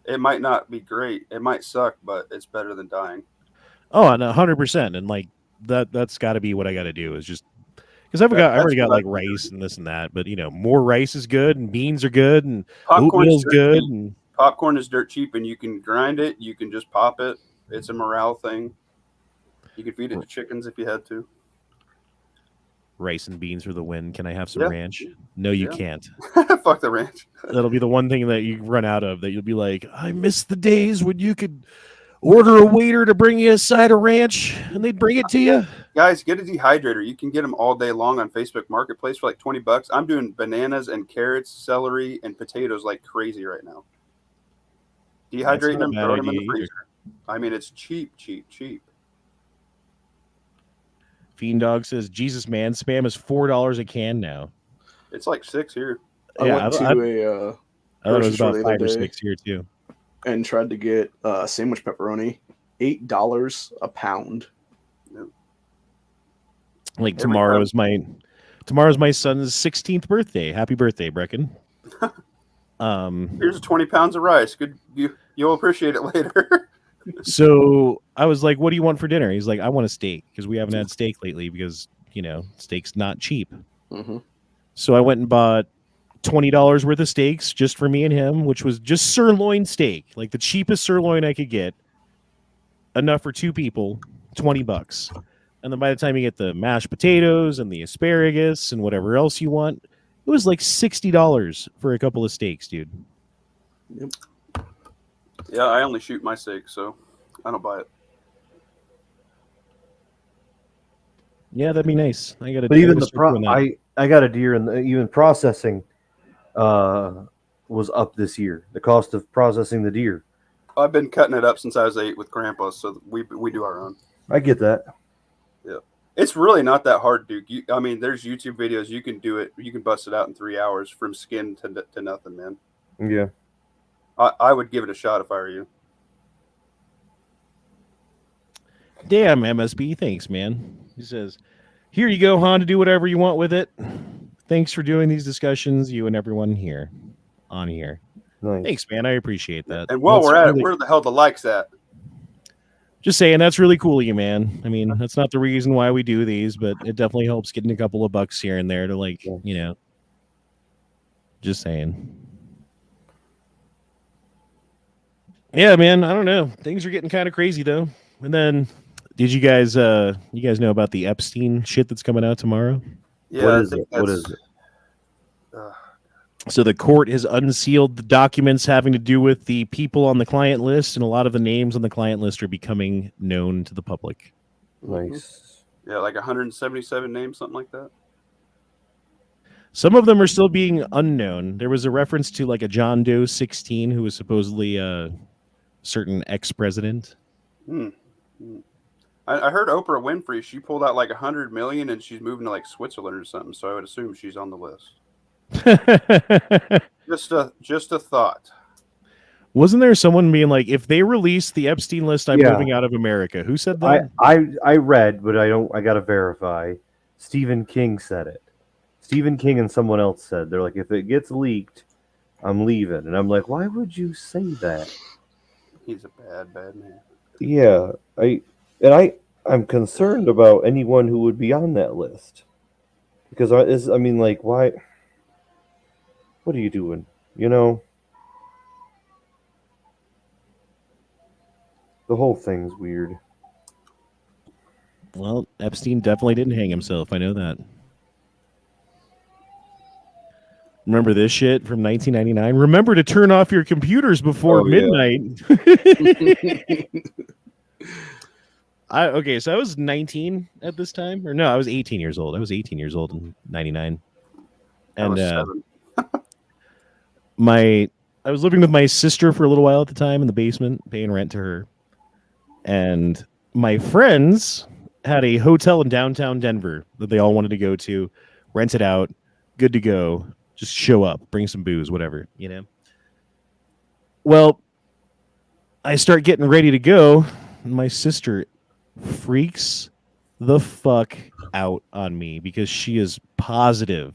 it might not be great. It might suck, but it's better than dying. Oh, and 100%. And, like, that's got to be what I got to do is just because I already got like rice and this and that. But, you know, more rice is good and beans are good and oatmeal's good. And popcorn is dirt cheap, and you can grind it. You can just pop it. It's a morale thing. You could feed it to chickens if you had to. Rice and beans for the win. Can I have some ranch? No, you can't. Fuck the ranch. That'll be the one thing that you run out of, that you'll be like, I miss the days when you could order a waiter to bring you a side of ranch and they'd bring it to you. Guys, get a dehydrator. You can get them all day long on Facebook Marketplace for like $20. I'm doing bananas and carrots, celery, and potatoes like crazy right now. Dehydrating them, throw them in the freezer. I mean, it's cheap. Fiend Dog says, Jesus, man, spam is $4 a can now. It's like 6 here. I went to a I thought it was about 5 or 6 here, too. And tried to get sandwich pepperoni, $8 a pound. Yep. Like tomorrow's my son's 16th birthday. Happy birthday, Brecken. Here's 20 pounds of rice. Good, you'll appreciate it later. So I was like, what do you want for dinner? He's like, I want a steak because we haven't had steak lately because, you know, steak's not cheap. Mm-hmm. So I went and bought $20 worth of steaks just for me and him, which was just sirloin steak, like the cheapest sirloin I could get, enough for 2 people, $20. And then by the time you get the mashed potatoes and the asparagus and whatever else you want, it was like $60 for a couple of steaks, dude. Yep. Yeah, I only shoot my steak, so I don't buy it. Yeah, that'd be nice. I got to. But even I got a deer, and even processing was up this year. The cost of processing the deer. I've been cutting it up since I was 8 with Grandpa, so we do our own. I get that. Yeah, it's really not that hard, Duke. I mean, there's YouTube videos you can do it. You can bust it out in 3 hours from skin to nothing, man. Yeah. I would give it a shot if I were you. Damn, MSB, thanks, man. He says, "Here you go, Han, to do whatever you want with it. Thanks for doing these discussions, you and everyone here on here." Nice. Thanks, man. I appreciate that. And while That's we're at really- it, where the hell the likes at? Just saying, that's really cool of you, man. I mean, that's not the reason why we do these, but it definitely helps getting a couple of bucks here and there to, like, you know. Just saying. Yeah, man. I don't know. Things are getting kind of crazy though. And then, did you guys know about the Epstein shit that's coming out tomorrow? Yeah, What I is think it? What that's- is it? So the court has unsealed the documents having to do with the people on the client list, and a lot of the names on the client list are becoming known to the public. Nice. Yeah, like 177 names, something like that. Some of them are still being unknown. There was a reference to like a John Doe 16 who was supposedly a certain ex-president. I heard Oprah Winfrey, she pulled out like 100 million and she's moving to like Switzerland or something, so I would assume she's on the list. Just a thought. Wasn't there someone being like, if they release the Epstein list, I'm moving out of America? Who said that? I read, but I gotta verify. Stephen King said it. Stephen King and someone else said, they're like, if it gets leaked, I'm leaving. And I'm like, why would you say that? He's a bad man. Yeah, I'm concerned about anyone who would be on that list. Because I mean, like, why? What are you doing? You know? The whole thing's weird. Well, Epstein definitely didn't hang himself. I know that. Remember this shit from 1999? Remember to turn off your computers before midnight. So I was 19 at this time. Or no, I was 18 years old. I was 18 years old in 99. And I was living with my sister for a little while at the time in the basement, paying rent to her. And my friends had a hotel in downtown Denver that they all wanted to go to, rent it out, good to go, just show up, bring some booze, whatever, you know? Well, I start getting ready to go, and my sister freaks the fuck out on me because she is positive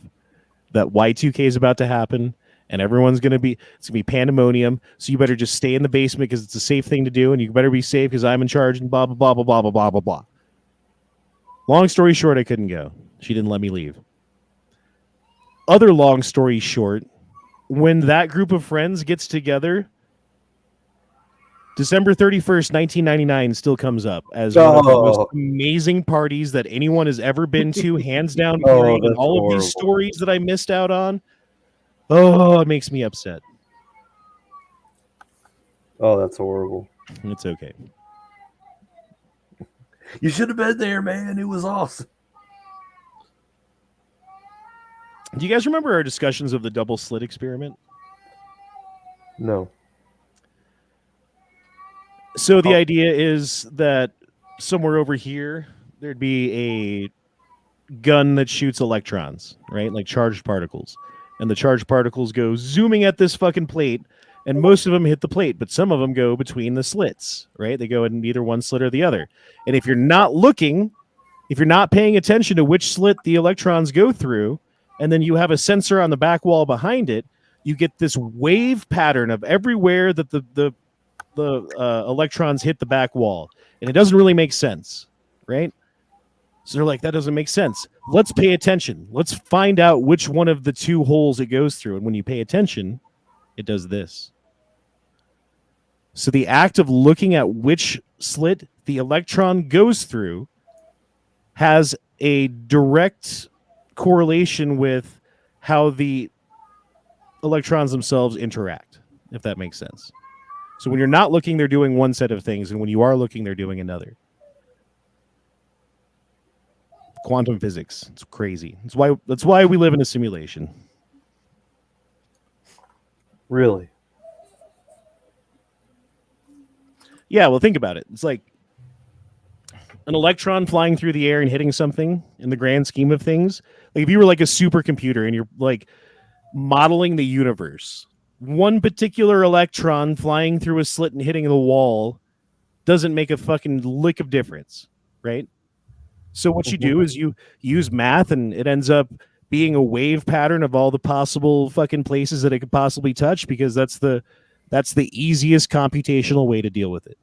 that Y2K is about to happen. And it's going to be pandemonium. So you better just stay in the basement because it's a safe thing to do. And you better be safe because I'm in charge and blah, blah, blah, blah, blah, blah, blah, blah, blah. Long story short, I couldn't go. She didn't let me leave. Other long story short, when that group of friends gets together, December 31st, 1999 still comes up as one of the most amazing parties that anyone has ever been to, hands down, period. And all of these stories that I missed out on, it makes me upset. Oh, that's horrible. It's okay. You should have been there, man. It was awesome. Do you guys remember our discussions of the double slit experiment? No. So the idea is that somewhere over here, there'd be a gun that shoots electrons, right? Like charged particles. And the charged particles go zooming at this fucking plate, and most of them hit the plate, but some of them go between the slits, right? They go in either one slit or the other. And if you're not looking, if you're not paying attention to which slit the electrons go through, and then you have a sensor on the back wall behind it, you get this wave pattern of everywhere that the electrons hit the back wall. And it doesn't really make sense, right? So they're like, that doesn't make sense. Let's pay attention. Let's find out which one of the two holes it goes through. And when you pay attention, it does this. So the act of looking at which slit the electron goes through has a direct correlation with how the electrons themselves interact, if that makes sense. So when you're not looking, they're doing one set of things, and when you are looking, they're doing another. Quantum physics. It's crazy. That's why we live in a simulation. Really? Yeah, well, think about it. It's like an electron flying through the air and hitting something in the grand scheme of things. Like if you were like a supercomputer and you're like modeling the universe, one particular electron flying through a slit and hitting the wall doesn't make a fucking lick of difference, right? So what you do is you use math, and it ends up being a wave pattern of all the possible fucking places that it could possibly touch, because that's the easiest computational way to deal with it.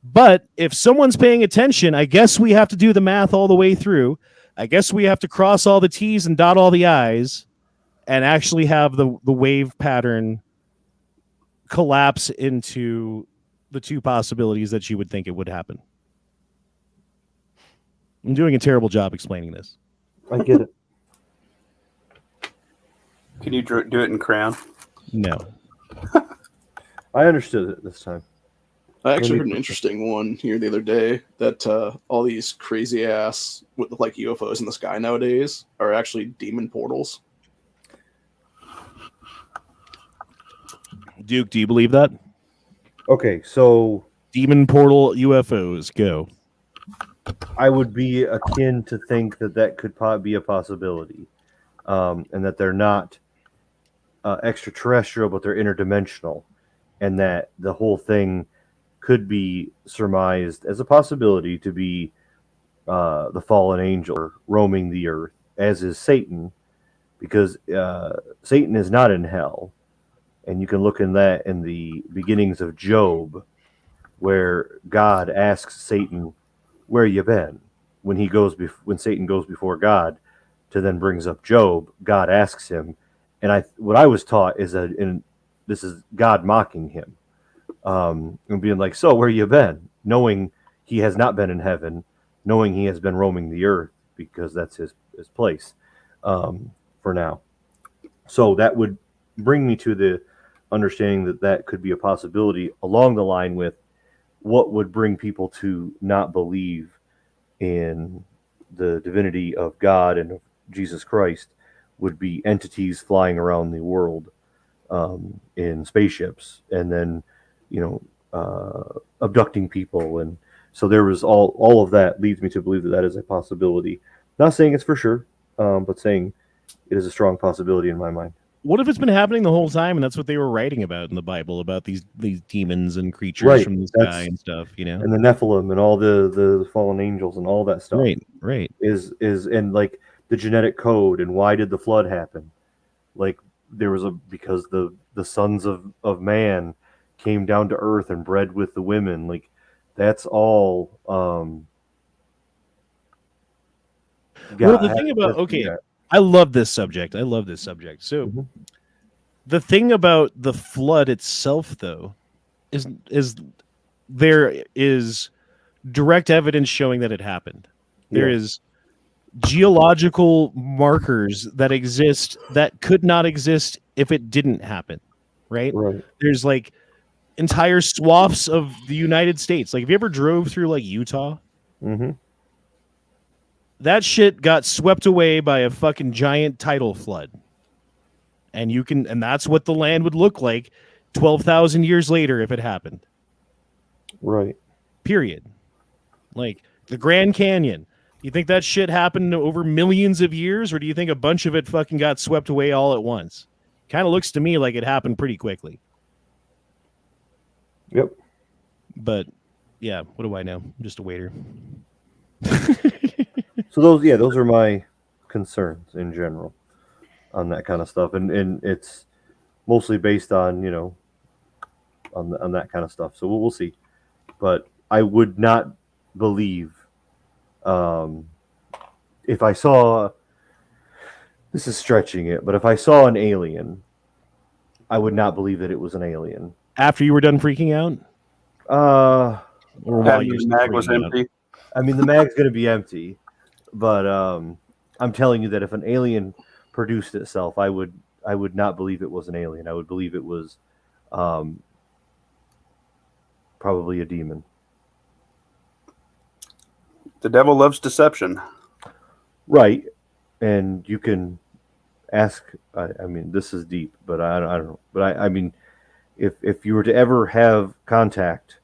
But if someone's paying attention, I guess we have to do the math all the way through. I guess we have to cross all the T's and dot all the I's and actually have the wave pattern collapse into the two possibilities that you would think it would happen. I'm doing a terrible job explaining this. I get it. Can you do it in crayon? No. I understood it this time. I actually heard an interesting one here the other day that all these crazy ass with like UFOs in the sky nowadays are actually demon portals. Duke, do you believe that? Okay, so Demon portal UFOs, go. I would be akin to think that that could be a possibility, and that they're not extraterrestrial, but they're interdimensional, and that the whole thing could be surmised as a possibility to be the fallen angel roaming the earth, as is Satan, because Satan is not in hell. And you can look in that in the beginnings of Job, where God asks Satan, "Where you been?" When when Satan goes before God to then brings up Job, God asks him, and what I was taught is this is God mocking him, and being like, "So where you been?" Knowing he has not been in heaven, knowing he has been roaming the earth, because that's his place for now. So that would bring me to the understanding that that could be a possibility, along the line with what would bring people to not believe in the divinity of God and of Jesus Christ would be entities flying around the world in spaceships, and then abducting people. And so there was all of that leads me to believe that that is a possibility. Not saying it's for sure, but saying it is a strong possibility in my mind. What if it's been happening the whole time, and that's what they were writing about in the Bible, about these demons and creatures from the sky and stuff, and the Nephilim and all the fallen angels and all that stuff. Right. Is and like the genetic code, and why did the flood happen? Like there was because the sons of man came down to earth and bred with the women. Like that's all. Well, the thing about I love this subject. So the thing about the flood itself, though, is there is direct evidence showing that it happened. There is geological markers that exist that could not exist if it didn't happen, right? There's like entire swaths of the United States. Like, if you ever drove through like Utah, that shit got swept away by a fucking giant tidal flood. And that's what the land would look like 12,000 years later if it happened. Right. Period. Like the Grand Canyon. You think that shit happened over millions of years, or do you think a bunch of it fucking got swept away all at once? Kind of looks to me like it happened pretty quickly. Yep. But yeah, what do I know? I'm just a waiter. So those are my concerns in general on that kind of stuff, and it's mostly based on on that kind of stuff. So we'll see, but I would not believe if I saw, this is stretching it, but if I saw an alien, I would not believe that it was an alien. After you were done freaking out, or while the mag was empty. I mean, the mag's going to be empty. But I'm telling you that if an alien produced itself, I would not believe it was an alien. I would believe it was probably a demon. The devil loves deception. Right. And you can ask, I mean, this is deep, but I don't know. But I mean, if you were to ever have contact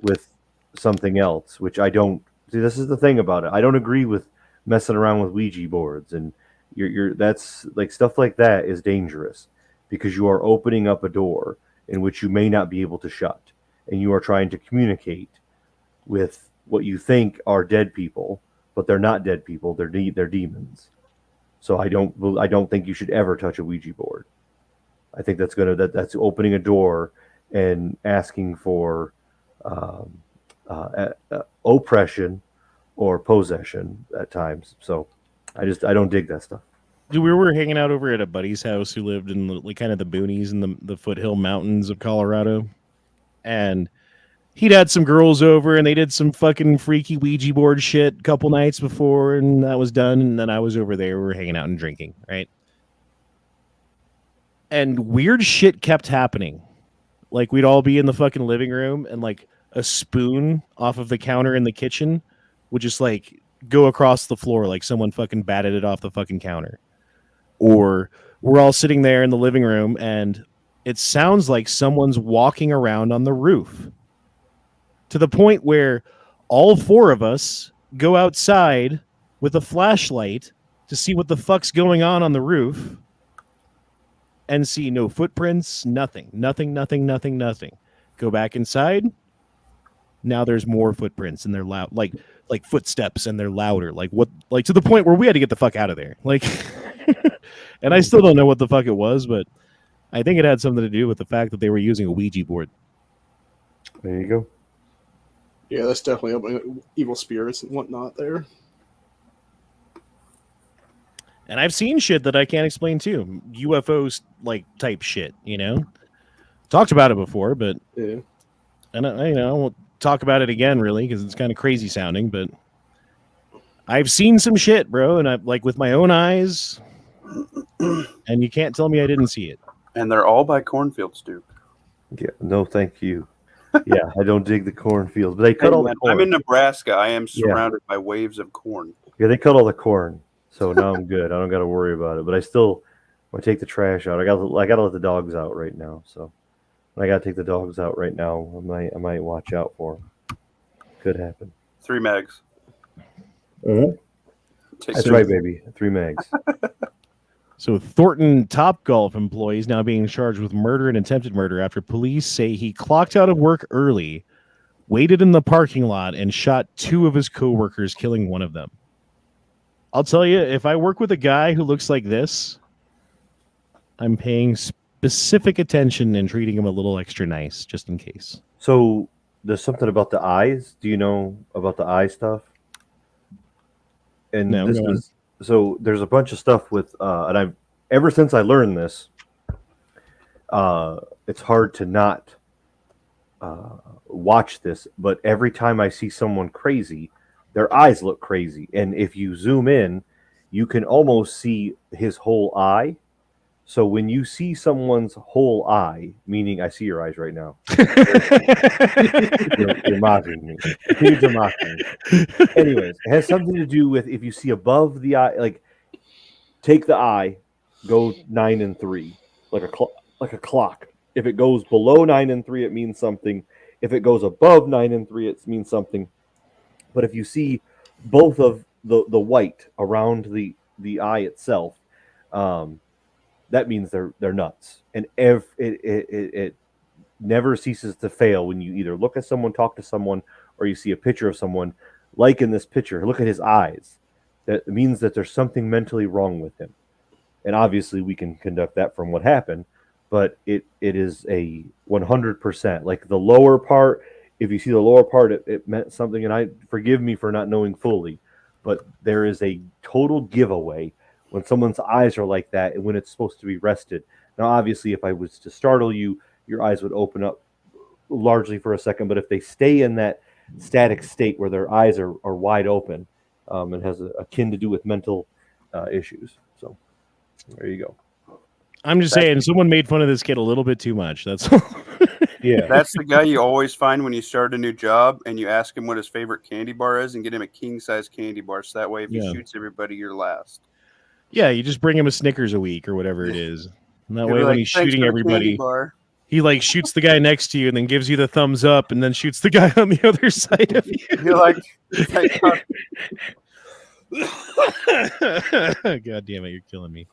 with something else, which I don't, see, this is the thing about it. I don't agree with messing around with Ouija boards, and that's like stuff like that is dangerous because you are opening up a door in which you may not be able to shut, and you are trying to communicate with what you think are dead people, but they're not dead people. They're demons. So I don't think you should ever touch a Ouija board. I think that's opening a door and asking for oppression or possession at times. So I don't dig that stuff. We were hanging out over at a buddy's house who lived in the, like, kind of the boonies in the foothill mountains of Colorado, and he'd had some girls over and they did some fucking freaky Ouija board shit a couple nights before, and that was done. And then I was over there, we were hanging out and drinking, right? And weird shit kept happening. Like, we'd all be in the fucking living room and like a spoon off of the counter in the kitchen would just like go across the floor like someone fucking batted it off the fucking counter. Or we're all sitting there in the living room and it sounds like someone's walking around on the roof, to the point where all four of us go outside with a flashlight to see what the fuck's going on the roof, and see no footprints, nothing. Go back inside. Now there's more footprints, and they're loud, like footsteps, and they're louder, like to the point where we had to get the fuck out of there. Like, and I still don't know what the fuck it was, but I think it had something to do with the fact that they were using a Ouija board. There you go. Yeah, that's definitely opening evil spirits and whatnot there. And I've seen shit that I can't explain too. UFOs like type shit, you know? Talked about it before, but yeah. And I won't talk about it again really because it's kind of crazy sounding, but I've seen some shit, bro, and I like with my own eyes, and you can't tell me I didn't see it. And they're all by cornfields, Duke. Yeah, no, thank you. Yeah, I don't dig the cornfields, but they cut all the corn. I'm in Nebraska. I am surrounded by waves of corn. Yeah, they cut all the corn, so now I'm good. I don't got to worry about it. But I still, when I take the trash out, I got to let the dogs out right now. So when I got to take the dogs out right now, I might watch out for them. Could happen. 3 mags. Mm-hmm. That's right, baby. 3 mags. So Thornton Topgolf employees now being charged with murder and attempted murder after police say he clocked out of work early, waited in the parking lot, and shot 2 of his coworkers, killing one of them. I'll tell you, if I work with a guy who looks like this, I'm paying specific attention and treating him a little extra nice, just in case. So there's something about the eyes. Do you know about the eye stuff? And no, so there's a bunch of stuff with, and I've ever since I learned this, it's hard to not watch this. But every time I see someone crazy, their eyes look crazy, and if you zoom in, you can almost see his whole eye. So when you see someone's whole eye, meaning I see your eyes right now, you're mocking me. You're mocking me. Anyways, it has something to do with if you see above the eye, like take the eye, go 9 and 3, like a clock. If it goes below 9 and 3, it means something. If it goes above 9 and 3, it means something. But if you see both of the white around the eye itself, that means they're nuts, and it never ceases to fail when you either look at someone, talk to someone, or you see a picture of someone. Like in this picture, look at his eyes. That means that there's something mentally wrong with him, and obviously we can conduct that from what happened. But it is a 100%. Like the lower part, if you see the lower part, it meant something. And I forgive me for not knowing fully, but there is a total giveaway when someone's eyes are like that and when it's supposed to be rested. Now, obviously, if I was to startle you, your eyes would open up largely for a second. But if they stay in that static state where their eyes are wide open, it has akin to do with mental issues. So there you go. I'm just saying, someone made fun of this kid a little bit too much. That's all. Yeah. That's the guy you always find when you start a new job and you ask him what his favorite candy bar is and get him a king size candy bar. So that way, if he shoots everybody, you're last. Yeah, you just bring him a Snickers a week or whatever it is. And that He'll way, be when like, he's "Thanks shooting for the candy everybody, bar." he like shoots the guy next to you and then gives you the thumbs up and then shoots the guy on the other side of you. You're like, "Thank God." God damn it, you're killing me.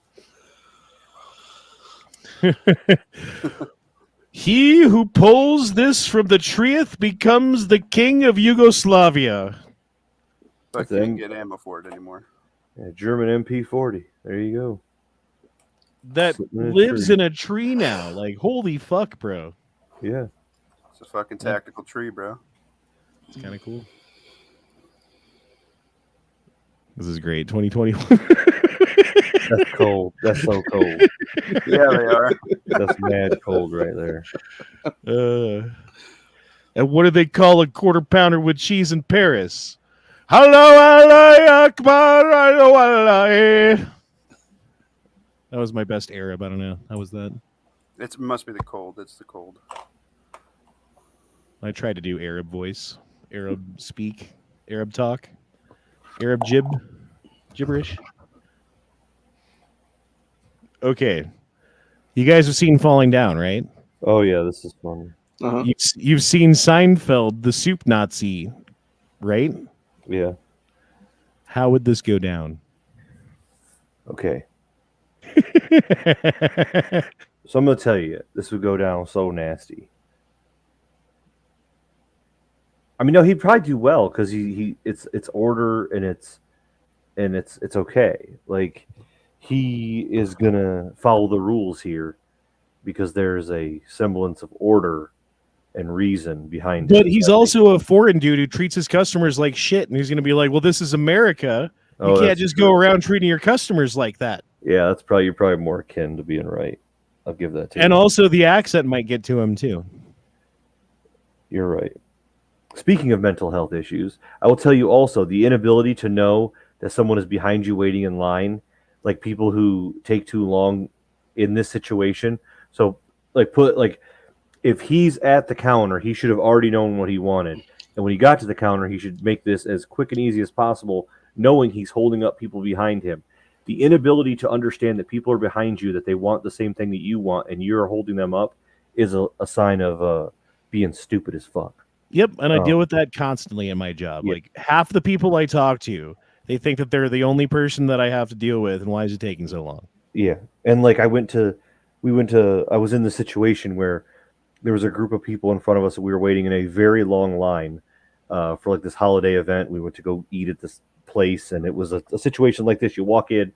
He who pulls this from the treeth becomes the king of Yugoslavia. I can't get ammo for it anymore. Yeah, German MP40. There you go. That Sitting in a lives tree. in a tree now. Like, holy fuck, bro. Yeah. It's a fucking tactical tree, bro. It's kind of cool. This is great. 2021. That's cold. That's so cold. Yeah, they are. That's mad cold right there. And what do they call a quarter pounder with cheese in Paris? Hello, Allah Akbar, hello, Allah. That was my best Arab. I don't know. How was that? It must be the cold. It's the cold. I tried to do Arab voice, Arab speak, Arab talk, Arab gibberish. Okay. You guys have seen Falling Down, right? Oh, yeah, this is fun. Uh-huh. You've seen Seinfeld, the soup Nazi, right? Yeah. How would this go down? Okay. So I'm going to tell you, this would go down so nasty. I mean, no, he'd probably do well because it's order and it's okay. Like, he is gonna follow the rules here because there's a semblance of order and reason behind it. But he's also a foreign dude who treats his customers like shit, and he's gonna be like, "Well, this is America. You can't just go around treating your customers like that." Yeah, you're probably more akin to being right. I'll give that to you. And also, the accent might get to him too. You're right. Speaking of mental health issues, I will tell you also the inability to know that someone is behind you waiting in line, like people who take too long in this situation. So, if he's at the counter, he should have already known what he wanted. And when he got to the counter, he should make this as quick and easy as possible, knowing he's holding up people behind him. The inability to understand that people are behind you, that they want the same thing that you want, and you're holding them up, is a sign of being stupid as fuck. Yep, and I deal with that constantly in my job. Yeah. Like, half the people I talk to, they think that they're the only person that I have to deal with, and why is it taking so long? Yeah, and like I was in the situation where there was a group of people in front of us that we were waiting in a very long line for like this holiday event. We went to go eat at this place, and it was a situation like this. You walk in,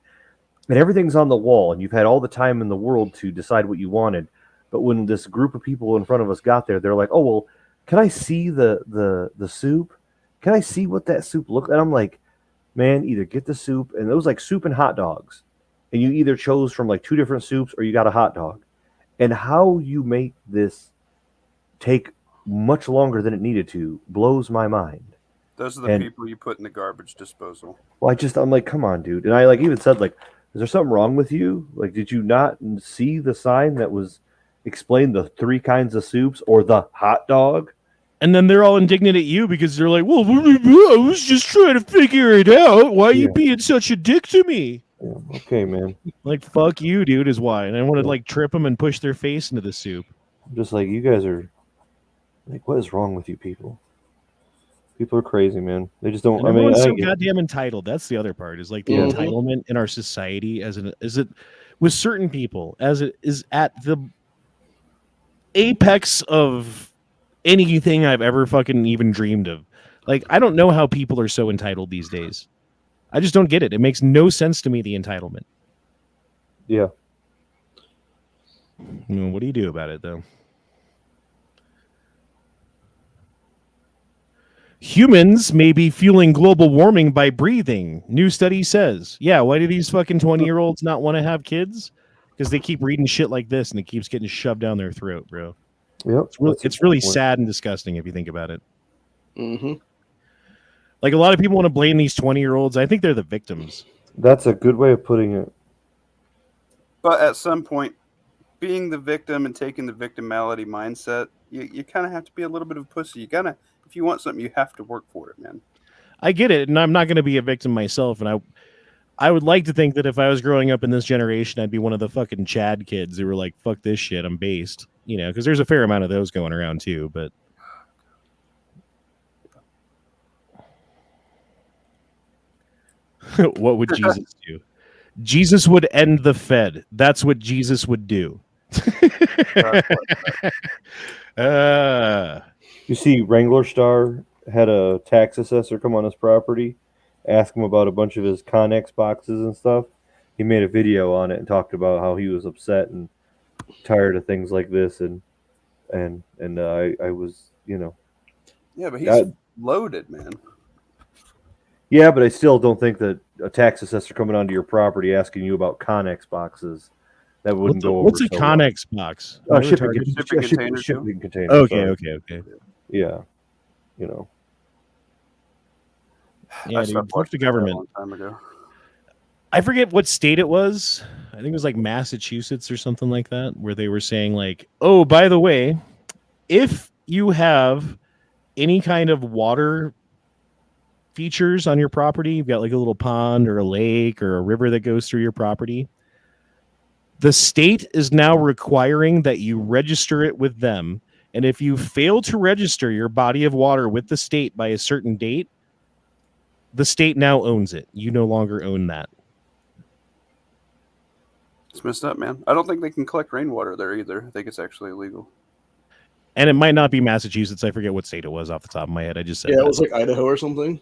and everything's on the wall, and you've had all the time in the world to decide what you wanted. But when this group of people in front of us got there, they're like, "Oh well, can I see the soup? Can I see what that soup looked?" And I'm like, "Man, either get the soup," and it was like soup and hot dogs, and you either chose from like two different soups or you got a hot dog. And how you make this take much longer than it needed to blows my mind. Those are the people you put in the garbage disposal. Well, I'm like, come on, dude. And I like even said, like, is there something wrong with you? Like, did you not see the sign that was explained the 3 kinds of soups or the hot dog? And then they're all indignant at you because they're like, "Well, I was just trying to figure it out. Why are you being such a dick to me?" Yeah, okay, man. Like, fuck you, dude, is why. And I want to like trip them and push their face into the soup. I'm just like, you guys are like, what is wrong with you people? People are crazy, man. They just don't. And everyone's so goddamn entitled. That's the other part. Is like the entitlement in our society, is it with certain people, as it is at the apex of anything I've ever fucking even dreamed of. Like, I don't know how people are so entitled these days. I just don't get it. It makes no sense to me, the entitlement. Yeah. What do you do about it, though? Humans may be fueling global warming by breathing. New study says. Yeah, why do these fucking 20-year-olds not want to have kids? Because they keep reading shit like this and it keeps getting shoved down their throat, bro. Yep. It's really sad and disgusting if you think about it. Mm-hmm. Like, a lot of people want to blame these 20-year-olds. I think they're the victims. That's a good way of putting it. But at some point, being the victim and taking the victimality mindset, you kind of have to be a little bit of a pussy. You gotta, if you want something, you have to work for it, man. I get it, and I'm not going to be a victim myself. And I would like to think that if I was growing up in this generation, I'd be one of the fucking Chad kids who were like, "Fuck this shit, I'm based." You know, because there's a fair amount of those going around too. But what would Jesus do? Jesus would end the Fed. That's what Jesus would do. You see, Wrangler Star had a tax assessor come on his property, ask him about a bunch of his Connex boxes and stuff. He made a video on it and talked about how he was upset and tired of things like this, and I was, you know. Yeah, but he's loaded, man. Yeah, but I still don't think that a tax assessor coming onto your property asking you about Connex boxes, that wouldn't go over. What's a so Connex box? Shipping container. Okay. Yeah, you know. Yeah, dude, fuck the government. A long time ago. I forget what state it was. I think it was like Massachusetts or something like that, where they were saying like, oh, by the way, if you have any kind of water features on your property, you've got like a little pond or a lake or a river that goes through your property, the state is now requiring that you register it with them. And if you fail to register your body of water with the state by a certain date, the state now owns it. You no longer own that. It's messed up, man. I don't think they can collect rainwater there either. I think it's actually illegal. And it might not be Massachusetts. I forget what state it was off the top of my head. I just said it was like Idaho or something.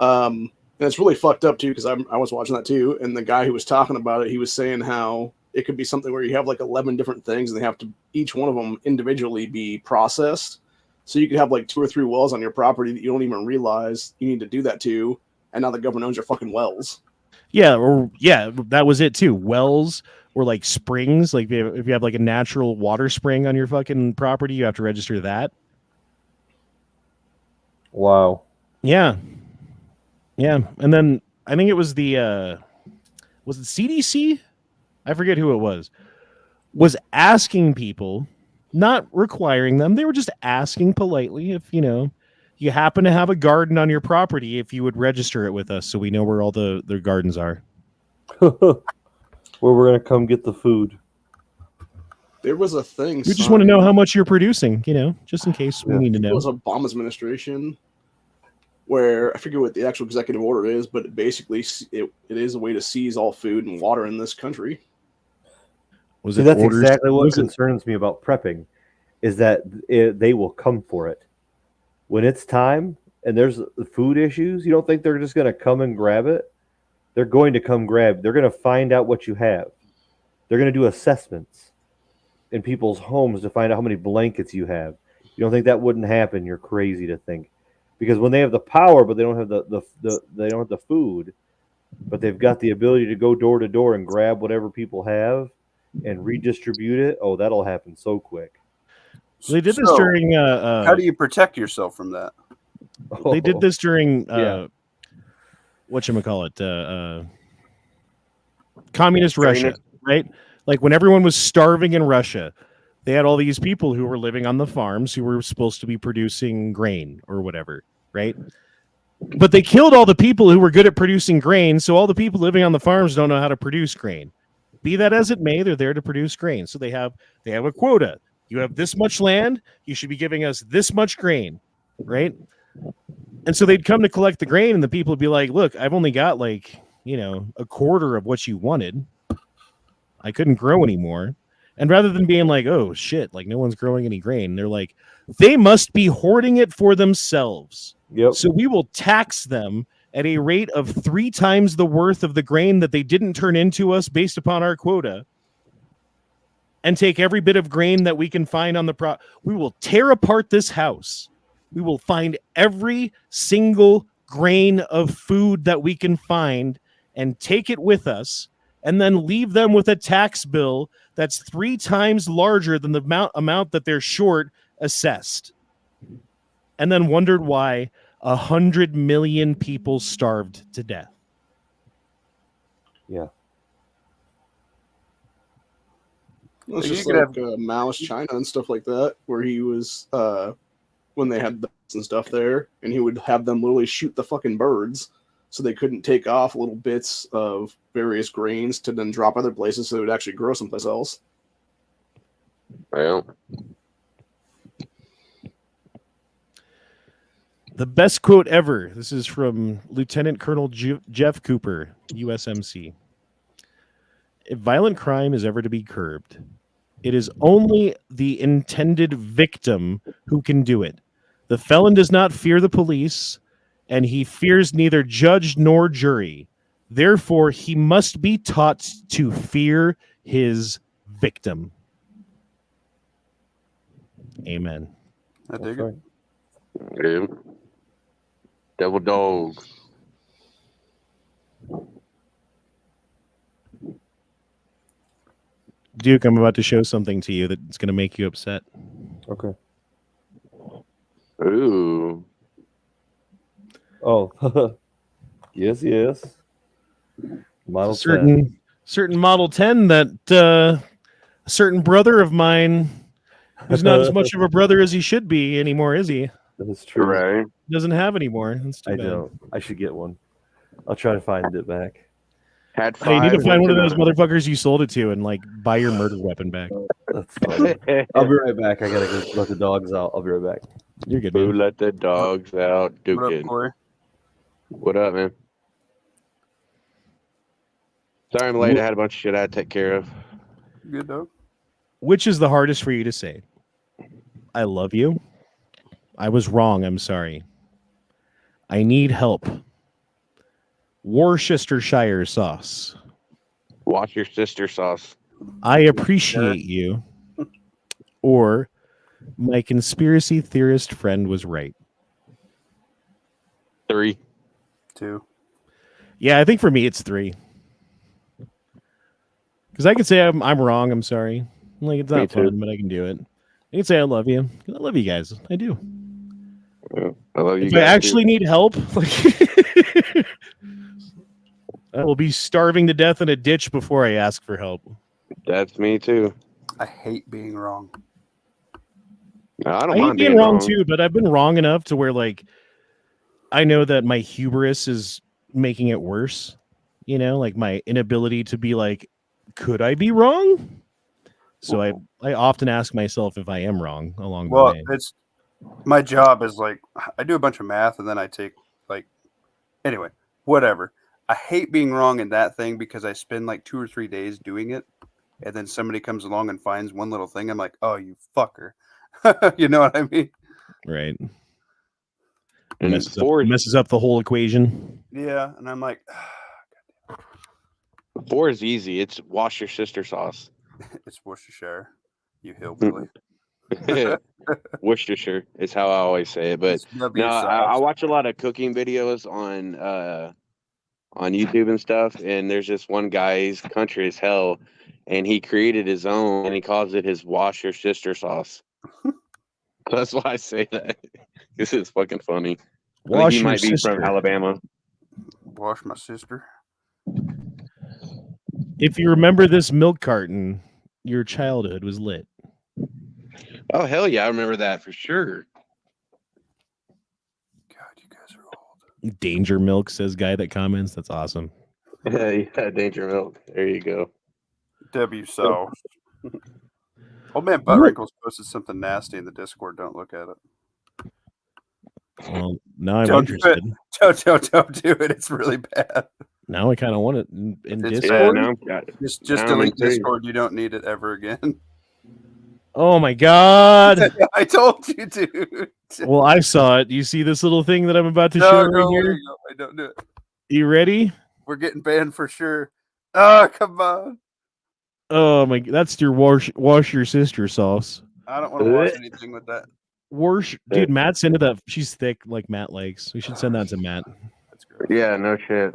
And it's really fucked up too, because I was watching that too, and the guy who was talking about it, he was saying how it could be something where you have like 11 different things, and they have to each one of them individually be processed. So you could have like 2 or 3 wells on your property that you don't even realize you need to do that to, and now the government owns your fucking wells. Yeah, that was it too. Wells or like springs. Like if you have like a natural water spring on your fucking property, you have to register that. Wow. Yeah. And then I think it was was it CDC? I forget who it was asking people, not requiring them. They were just asking politely if, you happen to have a garden on your property, if you would register it with us so we know where all the gardens are. Where we're going to come get the food. There was a thing. We just want to know how much you're producing, just in case we need to know. It was Obama's administration where I forget what the actual executive order is, but basically it is a way to seize all food and water in this country. That's exactly what concerns me about prepping, is that they will come for it. When it's time and there's food issues, you don't think they're just going to come and grab it? They're going to come grab. They're going to find out what you have. They're going to do assessments in people's homes to find out how many blankets you have. You don't think that wouldn't happen? You're crazy to think. Because when they have the power, but they don't have they don't have the food, but they've got the ability to go door to door and grab whatever people have and redistribute it. Oh, that'll happen so quick. They did this during. How do you protect yourself from that? They did this during whatchamacallit, communist Russia, right? Like when everyone was starving in Russia, they had all these people who were living on the farms who were supposed to be producing grain or whatever, right? But they killed all the people who were good at producing grain, so all the people living on the farms don't know how to produce grain. Be that as it may, they're there to produce grain. So they have a quota. You have this much land, you should be giving us this much grain, right? And so they'd come to collect the grain, and the people would be like, look, I've only got like, a quarter of what you wanted. I couldn't grow anymore. And rather than being like, oh shit, like no one's growing any grain, they're like, they must be hoarding it for themselves. Yep. So we will tax them at a rate of 3 times the worth of the grain that they didn't turn into us based upon our quota, and take every bit of grain that we can find on the we will tear apart this house. We will find every single grain of food that we can find and take it with us, and then leave them with a tax bill that's 3 times larger than the amount that they're short assessed. And then wondered why 100 million people starved to death. Yeah. It's You just could like have- Maoist China and stuff like that, where he was when they had bats and stuff there, and he would have them literally shoot the fucking birds so they couldn't take off little bits of various grains to then drop other places so it would actually grow someplace else. Well, The best quote ever. This is from Lieutenant Colonel Jeff Cooper, USMC. If violent crime is ever to be curbed, it is only the intended victim who can do it. The felon does not fear the police, and he fears neither judge nor jury. Therefore, he must be taught to fear his victim. Amen. I dig That's it. right. yeah. Devil dog. Duke, I'm about to show something to you that's going to make you upset. Okay. Ooh. Oh. Yes, yes. Model 10. certain Model 10 that a certain brother of mine, who's not as much of a brother as he should be anymore, is he? That is true. Right. Doesn't have anymore. That's too I bad. don't. I should get one. I'll try to find it back. Had Hey, you five. need to find one of those went motherfuckers you sold it to and like buy your murder weapon back. That's fine. to I'll be right back. I gotta go let the dogs out. I'll be right back. You're good, Who man. let the dogs out? Duke What up, did. Corey? What up, man? Sorry I'm late. I had a bunch of shit I had to take care of. Good dog. Which is the hardest for you to say? I love you. I was wrong. I'm sorry. I need help. Worcestershire sauce. Watch your sister sauce. I appreciate you. Or my conspiracy theorist friend was right. 3. 2. Yeah, I think for me it's 3. Because I can say I'm wrong. I'm sorry. Like it's Me not too. fun, but I can do it. I can say I love you. I love you guys. I do. Yeah, I love you If I guys. actually need help, like I will be starving to death in a ditch before I ask for help. That's me too. I hate being wrong. No, I don't I hate mind being wrong too, but I've been wrong enough to where like I know that my hubris is making it worse. You know, like my inability to be like, could I be wrong? So I often ask myself if I am wrong along the Well, way. it's my job is like I do a bunch of math and then I take like anyway, whatever. I hate being wrong in that thing because I spend like 2 or 3 days doing it, and then somebody comes along and finds one little thing. I'm like, oh, you fucker. You know what I mean? Right. And Messes up the whole equation. Yeah, and I'm like, 4 is easy. It's wash your sister sauce. it's Worcestershire, you hillbilly. Worcestershire is how I always say it. But It's W no, I sauce. watch a lot of cooking videos on YouTube and stuff. And there's this one guy, he's country as hell, and he created his own, and he calls it his wash your sister sauce. That's why I say that. This is fucking funny. I think Wash he your might be sister. from Alabama. Wash my sister. If you remember this milk carton, your childhood was lit. Oh hell yeah, I remember that for sure. God, you guys are old. Danger milk, says guy that comments. That's awesome. Yeah, Danger Milk. There you go. W sauce. Old man Buttrinkle's posted something nasty in the Discord. Don't look at it. Well, now I'm Don't do interested. Don't do it. It's really bad. Now I kind of want it in It's Discord. Yeah, now Just Now I'm delete intrigued. Discord. You don't need it ever again. Oh my god! I told you, dude. Well, I saw it. You see this little thing that I'm about to No, show no, right here? no, I don't do it. You ready? We're getting banned for sure. Oh, come on. Oh my! That's your wash your sister sauce. I don't want to watch anything with that. Dude, Matt's into that. She's thick like Matt likes. We should send that to Matt. That's great. Yeah, no shit.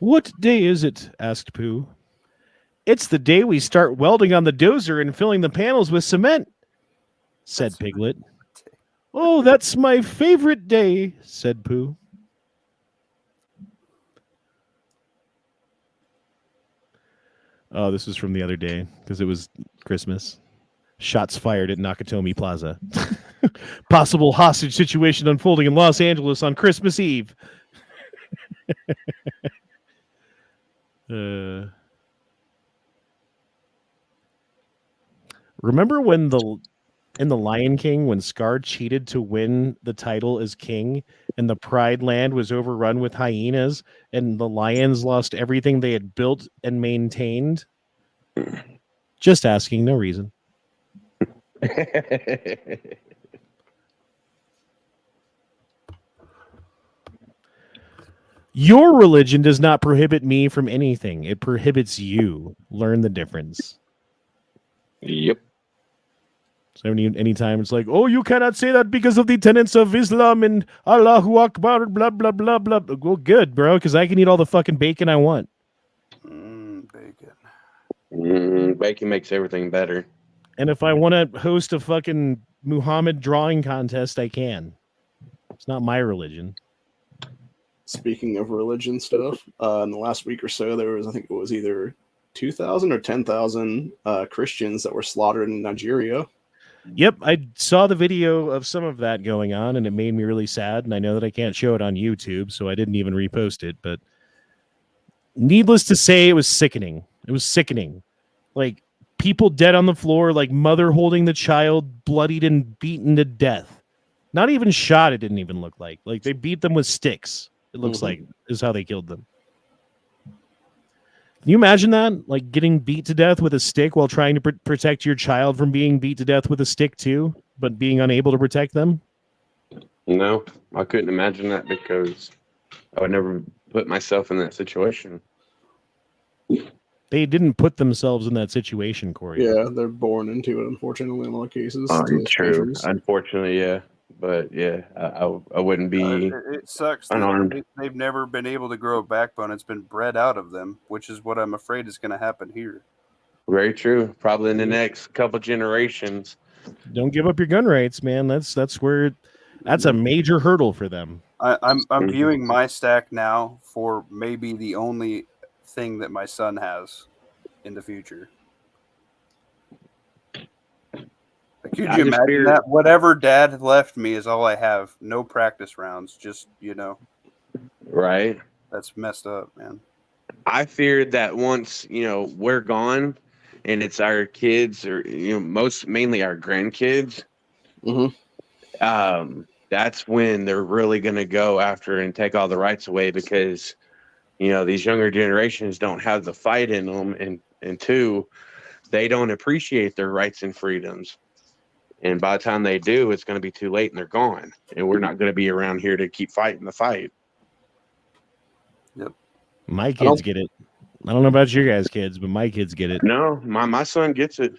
What day is it? Asked Pooh. It's the day we start welding on the dozer and filling the panels with cement, said Piglet. Oh, that's my favorite day, said Pooh. Oh, this was from the other day because it was Christmas. Shots fired at Nakatomi Plaza. Possible hostage situation unfolding in Los Angeles on Christmas Eve. Remember when in the Lion King when Scar cheated to win the title as king and the Pride Land was overrun with hyenas and the lions lost everything they had built and maintained? Just asking, no reason. Your religion does not prohibit me from anything. It prohibits you. Learn the difference. Yep. So anytime it's like, oh, you cannot say that because of the tenets of Islam and Allahu Akbar, blah, blah, blah, blah. Well, good, bro, because I can eat all the fucking bacon I want. Bacon. Bacon makes everything better. And if I want to host a fucking Muhammad drawing contest, I can. It's not my religion. Speaking of religion stuff, in the last week or so, there was, I think it was either 2,000 or 10,000 Christians that were slaughtered in Nigeria. Yep, I saw the video of some of that going on, and it made me really sad. And I know that I can't show it on YouTube, so I didn't even repost it. But needless to say, it was sickening. It was sickening. Like, people dead on the floor, like mother holding the child, bloodied and beaten to death. Not even shot, it didn't even look like. Like, they beat them with sticks, it looks like, is how they killed them. Can you imagine that? Like getting beat to death with a stick while trying to protect your child from being beat to death with a stick too, but being unable to protect them? No, I couldn't imagine that because I would never put myself in that situation. They didn't put themselves in that situation, Corey. Yeah, they're born into it, unfortunately, in a lot of cases. True. Countries. Unfortunately, yeah. But yeah, I wouldn't be It sucks. unarmed. They've never been able to grow a backbone. It's been bred out of them, which is what I'm afraid is going to happen here. Very true. Probably in the next couple generations. Don't give up your gun rights, man. That's a major hurdle for them. I'm viewing my stack now for maybe the only thing that my son has in the future. Could you imagine that? Whatever dad left me is all I have. No practice rounds. Just, Right. That's messed up, man. I feared that once, we're gone and it's our kids or, mainly our grandkids. That's when they're really going to go after and take all the rights away because, these younger generations don't have the fight in them. And two, they don't appreciate their rights and freedoms. And by the time they do, it's going to be too late and they're gone. And we're not going to be around here to keep fighting the fight. Yep. My kids get it. I don't know about your guys' kids, but my kids get it. No, my son gets it.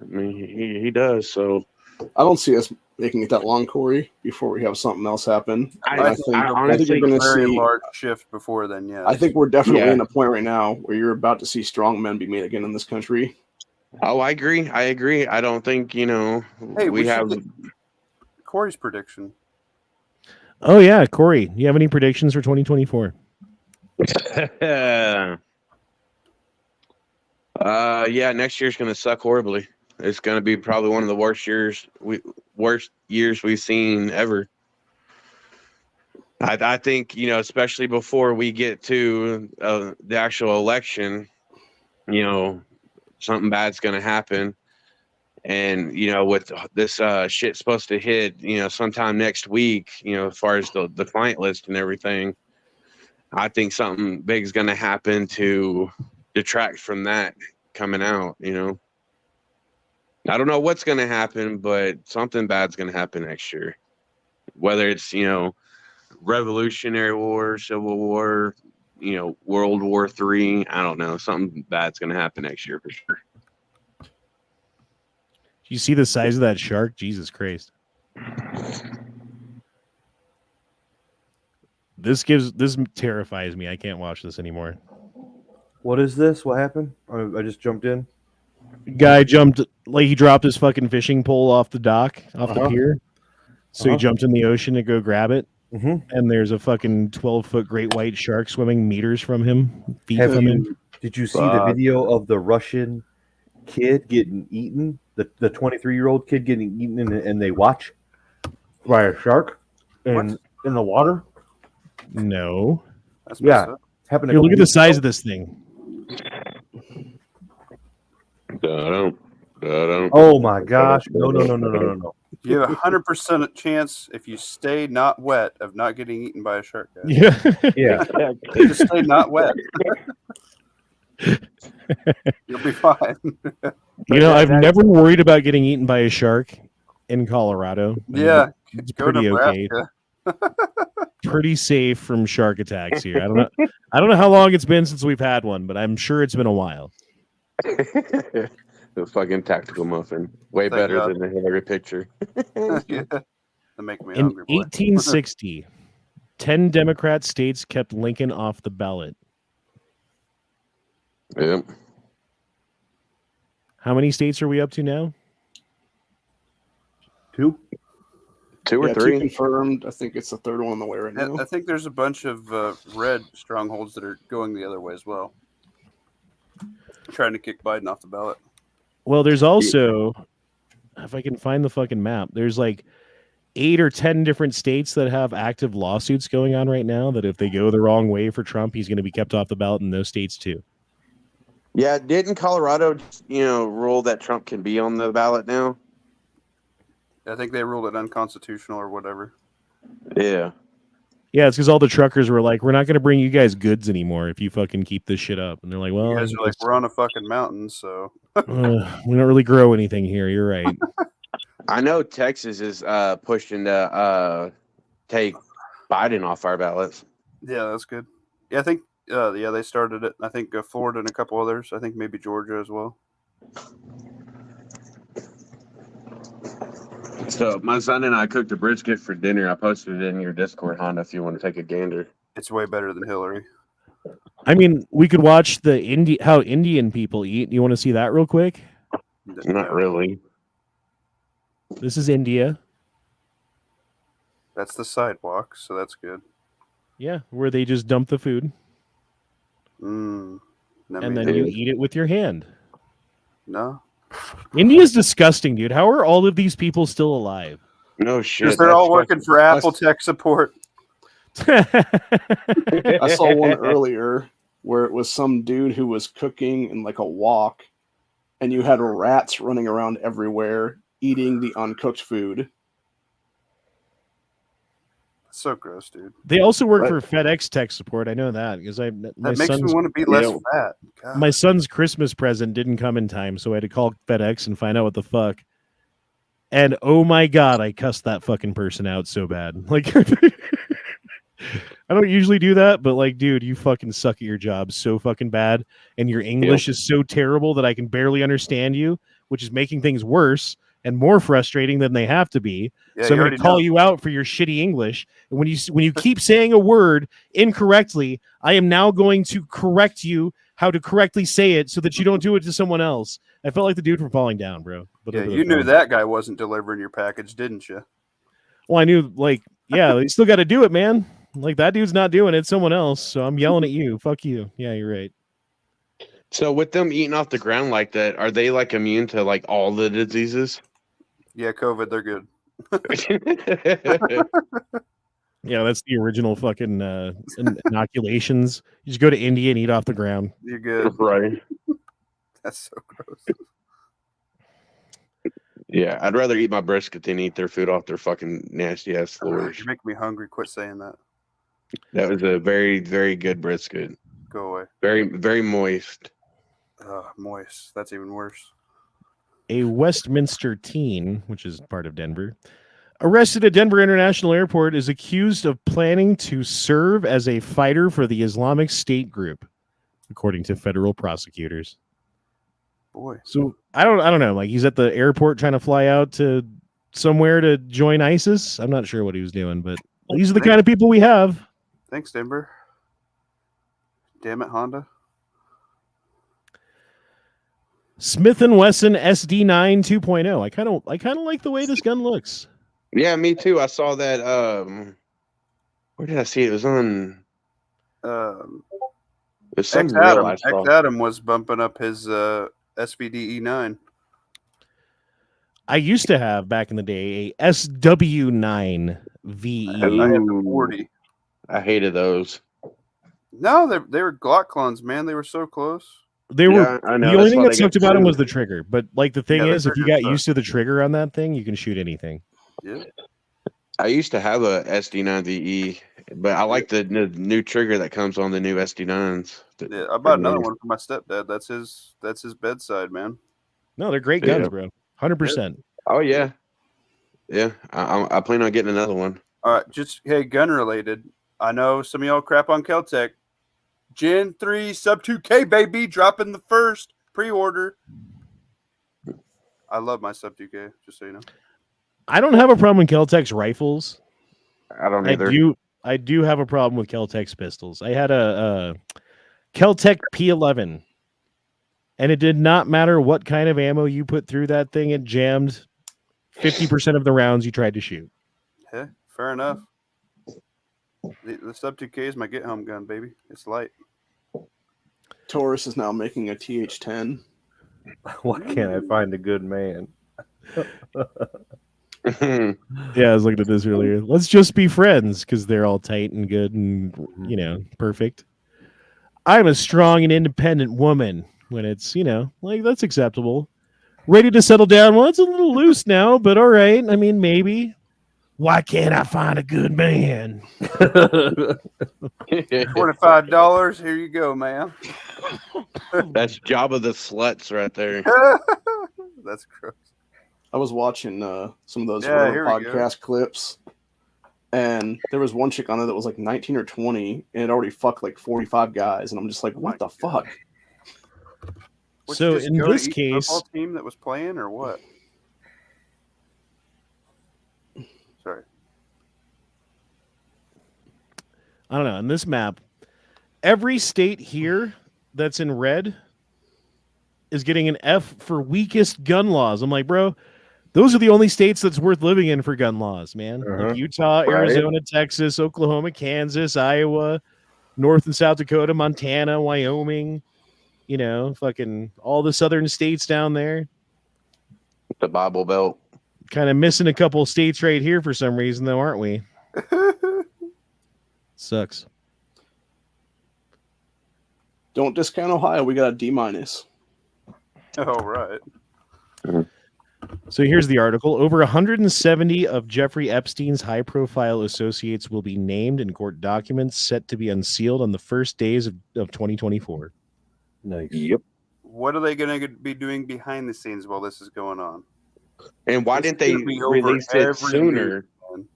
I mean, he does. So I don't see us making it that long, Corey, before we have something else happen. I think honestly you're going to very see large shift before then. Yeah. I think we're definitely in a point right now where you're about to see strong men be made again in this country. Oh, I agree. I don't think, Hey, we have Corey's prediction. Oh, yeah. Corey, you have any predictions for 2024? Yeah, next year's going to suck horribly. It's going to be probably one of the worst years we've seen ever. I think, especially before we get to the actual election, something bad's going to happen. And, with this shit supposed to hit, sometime next week, as far as the client list and everything, I think something big is going to happen to detract from that coming out, I don't know what's going to happen, but something bad's going to happen next year. Whether it's, Revolutionary War, Civil War, World War III, I don't know. Something bad's going to happen next year for sure. You see the size of that shark? Jesus Christ. This terrifies me. I can't watch this anymore. What is this? What happened? I just jumped in. Guy jumped, he dropped his fucking fishing pole off the dock, off the pier. So he jumped in the ocean to go grab it. And there's a fucking 12-foot great white shark swimming meters from him, feet from him. Did Did you see the video of the Russian kid getting eaten? The 23-year-old kid getting eaten, and they watch by a shark in the water? No. That's Yeah. Happened. Here, look at the size of this thing. Oh my gosh! No! You have 100% chance if you stay not wet of not getting eaten by a shark. Guys. Yeah. Yeah. Just stay not wet. You'll be fine. You know, I've never worried about getting eaten by a shark in Colorado. Yeah, it's go pretty okay. Pretty safe from shark attacks here. I don't know how long it's been since we've had one, but I'm sure it's been a while. The fucking tactical muffin, way Thank better God. than the Hillary picture. Yeah. That make me In hungry, boy. 1860, 10 Democrat states kept Lincoln off the ballot. Yep. How many states are we up to now? 2 or 3 2 confirmed. I think it's the third one on the way right now. I think there's a bunch of red strongholds that are going the other way as well. Trying to kick Biden off the ballot. Well, there's also, if I can find the fucking map, there's like 8 or 10 different states that have active lawsuits going on right now that if they go the wrong way for Trump, he's going to be kept off the ballot in those states too. Yeah, didn't Colorado, rule that Trump can be on the ballot now? I think they ruled it unconstitutional or whatever. Yeah. Yeah, it's because all the truckers were like, we're not going to bring you guys goods anymore if you fucking keep this shit up. And they're like, well, You guys are like, we're on a fucking mountain, so. we don't really grow anything here. You're right. I know Texas is pushing to take Biden off our ballots. Yeah, that's good. Yeah, I think, they started it. I think Florida and a couple others. I think maybe Georgia as well. So my son and I cooked a brisket for dinner. I posted it in your Discord, Honda, if you want to take a gander. It's way better than Hillary. I mean, we could watch how Indian people eat. You want to see that real quick? Not really. This is India. That's the sidewalk, so that's good. Yeah, where they just dump the food. And then you eat it with your hand. No. India's disgusting, dude. How are all of these people still alive? No shit. Because they're all working for Apple tech support. I saw one earlier where it was some dude who was cooking in like a wok, and you had rats running around everywhere eating the uncooked food. So gross, dude. They also work for FedEx tech support. I know that because That makes me want to be less fat. God. My son's Christmas present didn't come in time, so I had to call FedEx and find out what the fuck. And oh my god, I cussed that fucking person out so bad. Like, I don't usually do that, but like, dude, you fucking suck at your job so fucking bad, and your English is so terrible that I can barely understand you, which is making things worse and more frustrating than they have to be. Yeah, so I'm going to call you out for your shitty English. And when you keep saying a word incorrectly, I am now going to correct you how to correctly say it so that you don't do it to someone else. I felt like the dude from Falling Down, bro. But yeah, you knew that guy wasn't delivering your package, didn't you? Well, I knew, like, yeah, you still got to do it, man. Like, that dude's not doing it, someone else. So I'm yelling at you. Fuck you. Yeah, you're right. So with them eating off the ground like that, are they like immune to like all the diseases? Yeah, COVID, they're good. Yeah, that's the original fucking inoculations. You just go to India and eat off the ground. You're good. Right. That's so gross. Yeah, I'd rather eat my brisket than eat their food off their fucking nasty ass floors. You make me hungry. Quit saying that. That was a very, very good brisket. Go away. Very, very moist. Moist. That's even worse. A Westminster teen, which is part of Denver, arrested at Denver International Airport, is accused of planning to serve as a fighter for the Islamic State group, according to federal prosecutors. Boy. So I don't know. Like, he's at the airport trying to fly out to somewhere to join ISIS. I'm not sure what he was doing, but these are the kind of people we have. Thanks, Denver. Damn it, Honda. Smith & Wesson SD9 2.0. I kind of like the way this gun looks. Yeah, me too. I saw that. Where did I see it? It was on. There's some real I X saw. Adam was bumping up his SVD E9. I used to have back in the day a SW9 VE. I had the Ooh. 40. I hated those. No, they were Glock clones, man. They were so close. They were I know. the only That's thing why that they get sucked about them sued. was the trigger. But like the thing Yeah, the is, if you trigger got used to the trigger on that thing, you can shoot anything. Yeah. I used to have a SD9VE, but I like the new trigger that comes on the new SD9s. Yeah, I bought another one for my stepdad. That's his bedside, man. No, they're great guns, bro. 100%. Oh yeah, yeah. I plan on getting another one. All right, just hey, gun related. I know some of y'all crap on Keltec. Gen 3 sub 2K baby, dropping the first pre-order. I love my sub 2K, just so you know. I don't have a problem with Keltec's rifles. I don't either. I do have a problem with Keltec's pistols. I had a Keltec P11, and it did not matter what kind of ammo you put through that thing. It jammed 50% of the rounds you tried to shoot. Yeah, fair enough. The sub 2K is my get home gun, baby. It's light. Taurus is now making a TH10. Why can't I find a good man? Yeah, I was looking at this earlier. Let's just be friends because they're all tight and good and, you know, perfect. I'm a strong and independent woman when it's, you know, like that's acceptable. Ready to settle down. Well, it's a little loose now, but all right. I mean, maybe. Why can't I find a good man? $25. Here you go, man. That's Jabba the Sluts right there. That's gross. I was watching some of those Yeah, early here we podcast clips, and there was one chick on there that was like 19 or 20, and it already fucked like 45 guys, and I'm just like, what the fuck? Would So you just in go to this each case, football team that was playing, or what? Sorry. I don't know. In this map, every state here that's in red is getting an F for weakest gun laws. I'm like, bro, those are the only states that's worth living in for gun laws, man. Like Utah, Arizona, Texas, Oklahoma, Kansas, Iowa, North and South Dakota, Montana, Wyoming, you know, fucking all the southern states down there. The Bible Belt. Kind of missing a couple states right here for some reason, though, aren't we? Sucks. Don't discount Ohio. We got a D-. Oh, right. So here's the article. Over 170 of Jeffrey Epstein's high-profile associates will be named in court documents set to be unsealed on the first days of 2024. Nice. Yep. What are they going to be doing behind the scenes while this is going on? And why This didn't they should be over release it every sooner? news, man.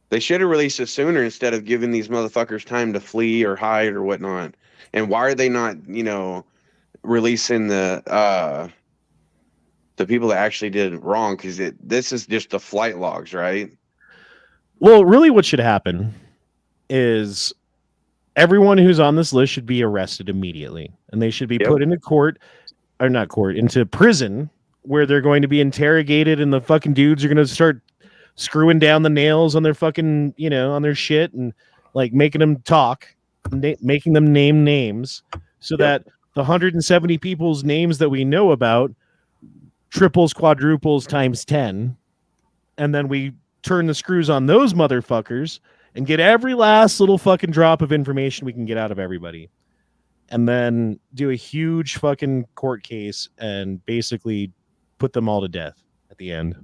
They should have released it sooner instead of giving these motherfuckers time to flee or hide or whatnot. And why are they not, you know, releasing the people that actually did it wrong? Because this is just the flight logs, right? Well, really what should happen is everyone who's on this list should be arrested immediately. And they should be put into into prison, where they're going to be interrogated and the fucking dudes are going to start screwing down the nails on their fucking, you know, on their shit and like making them talk, making them name names so that the 170 people's names that we know about triples, quadruples times 10. And then we turn the screws on those motherfuckers and get every last little fucking drop of information we can get out of everybody. And then do a huge fucking court case and basically put them all to death at the end.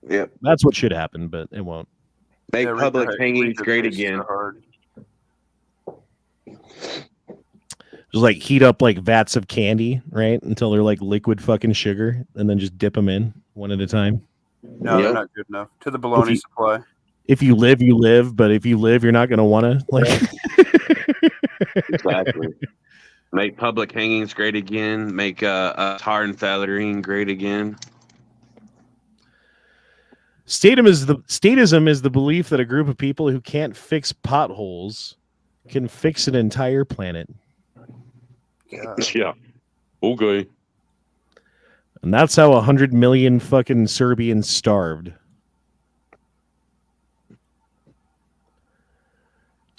Yep. That's what should happen, but it won't. Make Yeah, public read hangings the great case again. so hard. Just like heat up like vats of candy, right? Until they're like liquid fucking sugar, and then just dip them in one at a time. No, they're not good enough. To the bologna supply. If you live, you live. But if you live, you're not going to want to. Like, Exactly. Make public hangings great again. Make tar and feathering great again. Statism is the belief that a group of people who can't fix potholes can fix an entire planet. Yeah. Okay. And that's how 100 million fucking Serbians starved.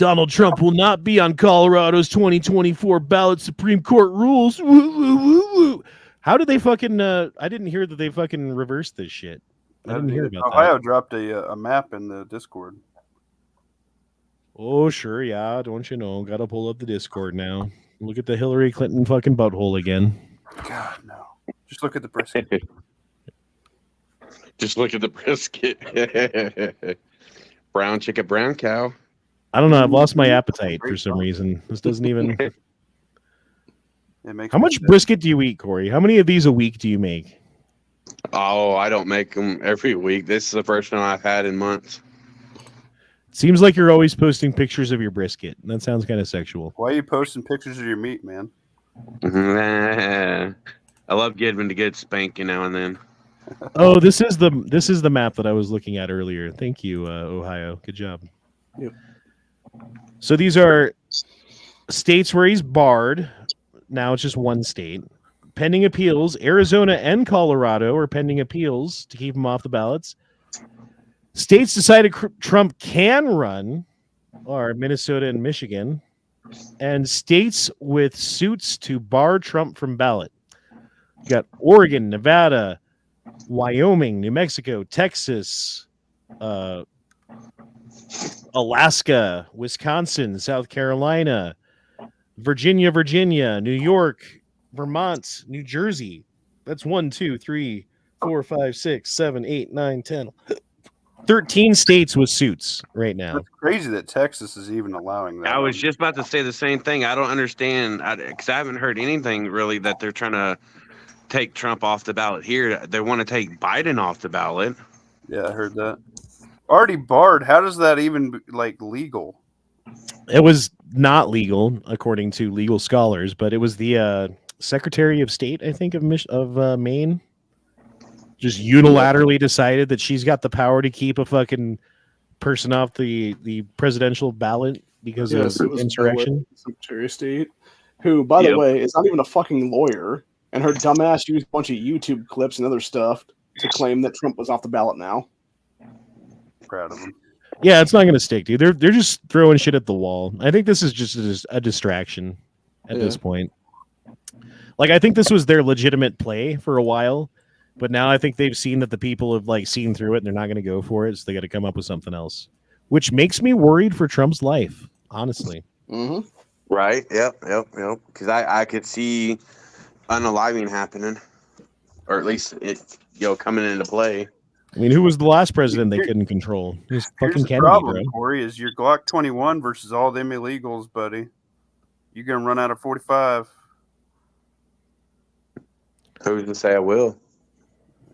Donald Trump will not be on Colorado's 2024 ballot. Supreme Court rules. Woo, woo, woo, woo. How did they fucking? I didn't hear that they fucking reversed this shit. I didn't hear about Ohio that. dropped a map in the Discord. Oh sure, yeah. Don't you know? Got to pull up the Discord now. Look at the Hillary Clinton fucking butthole again. God no! Just look at the brisket. Just look at the brisket. Brown chicken, brown cow. I don't know. I've lost my appetite for some reason. This doesn't even. How much brisket do you eat, Corey? How many of these a week do you make? Oh, I don't make them every week. This is the first one I've had in months. Seems like you're always posting pictures of your brisket. That sounds kind of sexual. Why are you posting pictures of your meat, man? I love giving a good spanking now and then. Oh, this is the map that I was looking at earlier. Thank you, Ohio. Good job. Yep. So these are states where he's barred. Now it's just one state. Pending appeals, Arizona and Colorado are pending appeals to keep him off the ballots. States decided Trump can run are Minnesota and Michigan. And states with suits to bar Trump from ballot. You got Oregon, Nevada, Wyoming, New Mexico, Texas, Alaska, Wisconsin, South Carolina, Virginia, New York, Vermont, New Jersey. That's 1, 2, 3, 4, 5, 6, 7, 8, 9, 10. 13 states with suits right now. It's crazy that Texas is even allowing that. I was just about to say the same thing. I don't understand because I haven't heard anything really that they're trying to take Trump off the ballot here. They want to take Biden off the ballot. Yeah, I heard that. Already barred. How does that even legal? It was not legal according to legal scholars, but it was the Secretary of State, I think, of Maine, just unilaterally decided that she's got the power to keep a fucking person off the presidential ballot because of insurrection. Secretary of State, who, by the way, is not even a fucking lawyer, and her dumbass used a bunch of YouTube clips and other stuff to claim that Trump was off the ballot now. Proud of him. Yeah, it's not going to stick, dude. They're just throwing shit at the wall. I think this is just a distraction at this point. Like, I think this was their legitimate play for a while, but now I think they've seen that the people have seen through it and they're not going to go for it, so they got to come up with something else, which makes me worried for Trump's life, honestly. Mm-hmm. Right. Yep. Because I could see unaliving happening, or at least it coming into play. I mean, who was the last president they couldn't control? It was fucking Kennedy, problem, bro. Corey, is your Glock 21 versus all them illegals, buddy. You're gonna run out of 45. Who's to say I will?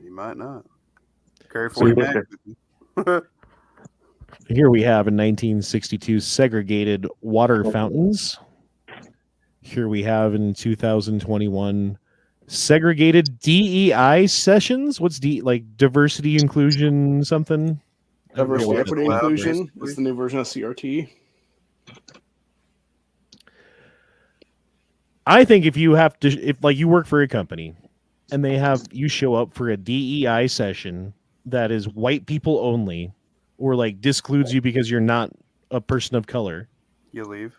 You might not. Carry 40 mag. Here we have in 1962 segregated water fountains. Here we have in 2021 segregated DEI sessions. What's diversity, inclusion, something? Diversity, equity, inclusion. It's the new version of CRT. I think if you work for a company and you show up for a DEI session that is white people only, or discludes you because you're not a person of color, you leave.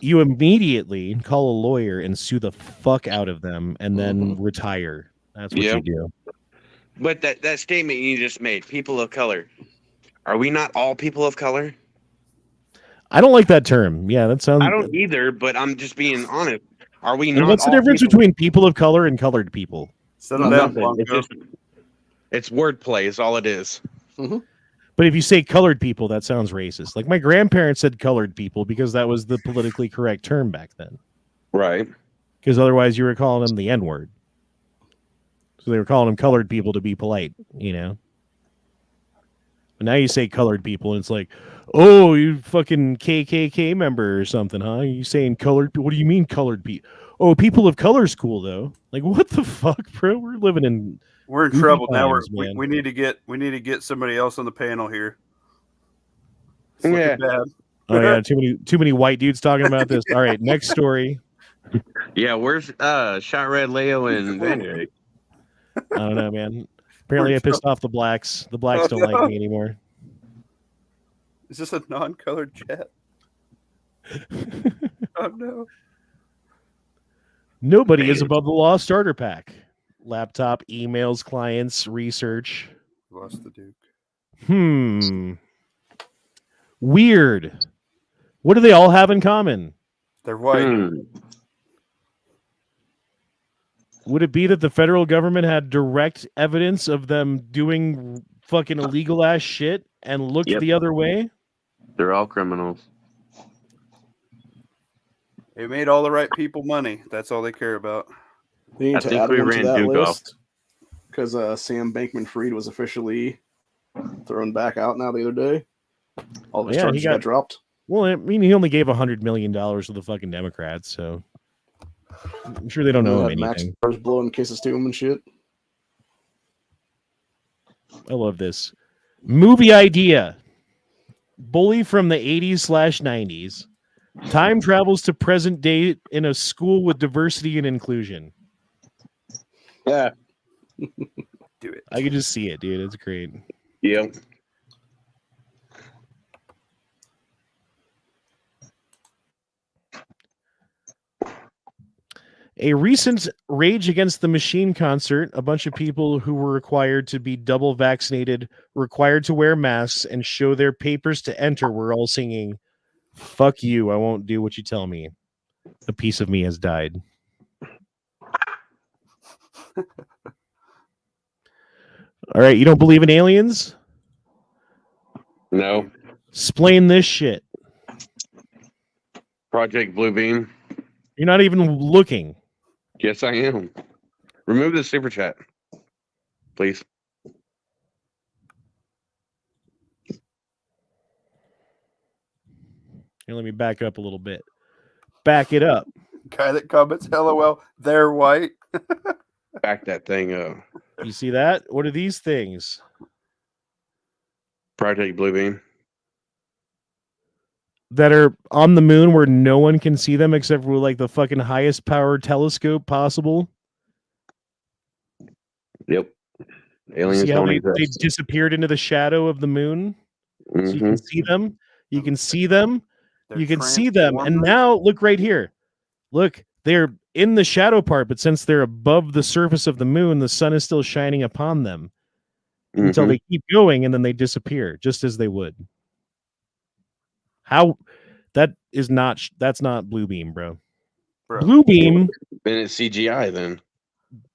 You immediately call a lawyer and sue the fuck out of them and then retire. That's what you do. But that statement you just made, people of color, are we not all people of color? I don't like that term. Yeah, that sounds... I don't either, but I'm just being honest. Are we not? What's the difference between people of color and colored people? It's wordplay is all it is. Mm-hmm. But if you say colored people, that sounds racist. Like my grandparents said colored people because that was the politically correct term back then. Right. Because otherwise you were calling them the N-word. So they were calling them colored people to be polite, But now you say colored people and it's like, oh, you fucking KKK member or something, huh? You saying colored people? What do you mean colored people? Oh, people of color's cool though. Like what the fuck, bro? We're in trouble now. We need to get somebody else on the panel here. Yeah. Bad. Oh yeah, too many white dudes talking about this. All right, next story. Yeah, where's Shot Red Leo and Vanjay? I don't know, man. Apparently I pissed off the blacks. The blacks don't like me anymore. Is this a non-colored chat? Oh no. Nobody is above the law starter pack. Laptop, emails, clients, research. Lost the Duke. Weird. What do they all have in common? They're white. Would it be that the federal government had direct evidence of them doing fucking illegal ass shit and looked the other way? They're all criminals. They made all the right people money. That's all they care about. They need I to think add we one to ran that Duke off. list because Sam Bankman-Fried was officially thrown back out now the other day. All of his charges got dropped. Well, I mean, he only gave $100 million to the fucking Democrats, so I'm sure they don't know him Max anything. Starr's blowing kisses to him and shit. I love this. Movie idea. Bully from the 80s/90s. Time travels to present day in a school with diversity and inclusion. Yeah. Do it. I can just see it, dude. It's great. Yep. A recent Rage Against the Machine concert, a bunch of people who were required to be double vaccinated, required to wear masks, and show their papers to enter were all singing, "Fuck you, I won't do what you tell me. A piece of me has died." All right, you don't believe in aliens? No. Explain this shit. Project Bluebeam. You're not even looking. Yes, I am. Remove the super chat, please. Here, let me back up a little bit. Back it up. Guy that comments, LOL, they're white. Back that thing up. You see that? What are these things? Project Bluebeam. That are on the moon where no one can see them except for like the fucking highest powered telescope possible. Yep. Aliens See how don't they exist. disappeared into the shadow of the moon? So you can see them. You can see them. You can see them. And now look right here. Look, they're in the shadow part, but since they're above the surface of the moon, the sun is still shining upon them until they keep going and then they disappear just as they would. How that is not that's not blue beam, bro. Blue beam. Then it's CGI then.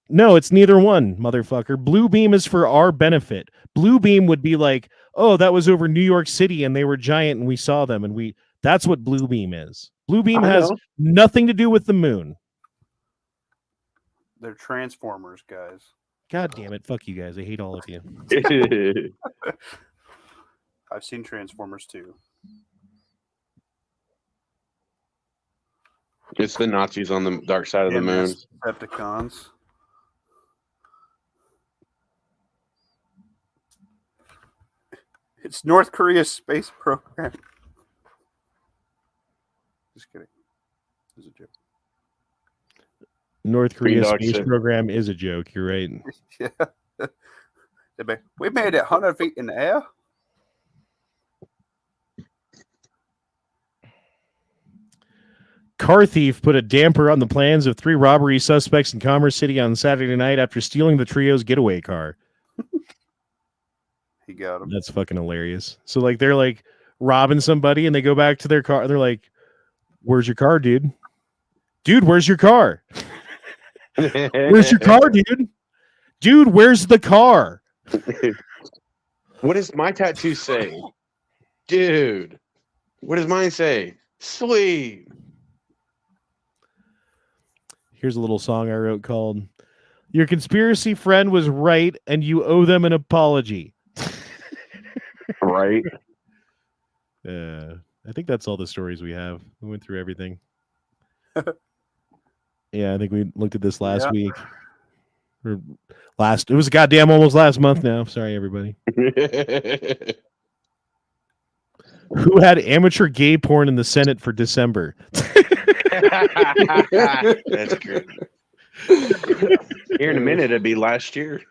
No, it's neither one, motherfucker. Blue beam is for our benefit. Blue beam would be like, oh, that was over New York City and they were giant and we saw them and that's what blue beam is. Blue beam has nothing to do with the moon. They're Transformers, guys. God damn it. Fuck you guys. I hate all of you. I've seen Transformers too. It's the Nazis on the dark side of the moon. Decepticons. It's North Korea's space program. Just kidding. It's a joke. North Korea's space program is a joke. You're right. Yeah. We made it 100 feet in the air. Car thief put a damper on the plans of 3 robbery suspects in Commerce City on Saturday night after stealing the trio's getaway car. He got him. That's fucking hilarious. So like they're like robbing somebody and they go back to their car. They're like, "Where's your car, dude? Dude, where's your car? Where's your car, dude? Dude, where's the car?" What does my tattoo say? Dude, what does mine say? Sweet. Here's a little song I wrote called "Your Conspiracy Friend Was Right and You Owe Them an Apology." Right. I think that's all the stories we have. We went through everything. Yeah, I think we looked at this last week. Or it was goddamn almost last month now. Sorry, everybody. Who had amateur gay porn in the Senate for December? That's good. Here in a minute, it'd be last year.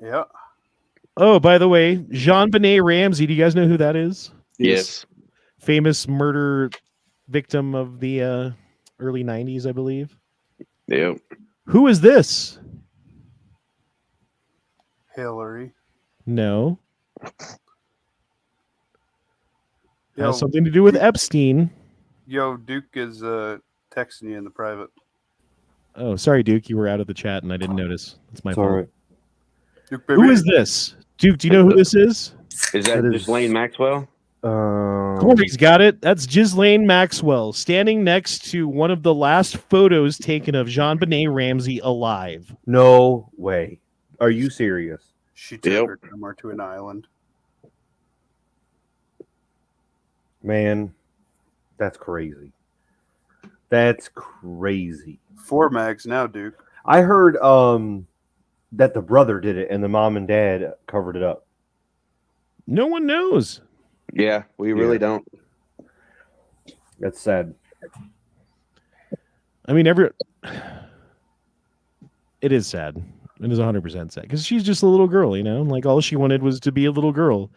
Yeah. Oh, by the way, Jean-Benet Ramsey. Do you guys know who that is? Yes. Famous murder victim of the early 90s, I believe. Yep. Who is this? Hillary. No. Yo, Has something to do with Epstein. Yo, Duke is texting you in the private. Oh, sorry, Duke. You were out of the chat and I didn't notice. That's my It's fault. all right. Duke, baby. Who is this? Duke, do you know who this is? Is that That just is- Lane Maxwell? Corey's got it. That's Ghislaine Maxwell standing next to one of the last photos taken of Jean-Benet Ramsey alive. No way. Are you serious? She took Yep. her grandma to an island. Man, that's crazy. That's crazy. 4 mags now, Duke. I heard that the brother did it and the mom and dad covered it up. No one knows. Yeah, we really Yeah. don't. That's sad. I mean, it is sad. It is 100% sad because she's just a little girl, you know. Like all she wanted was to be a little girl.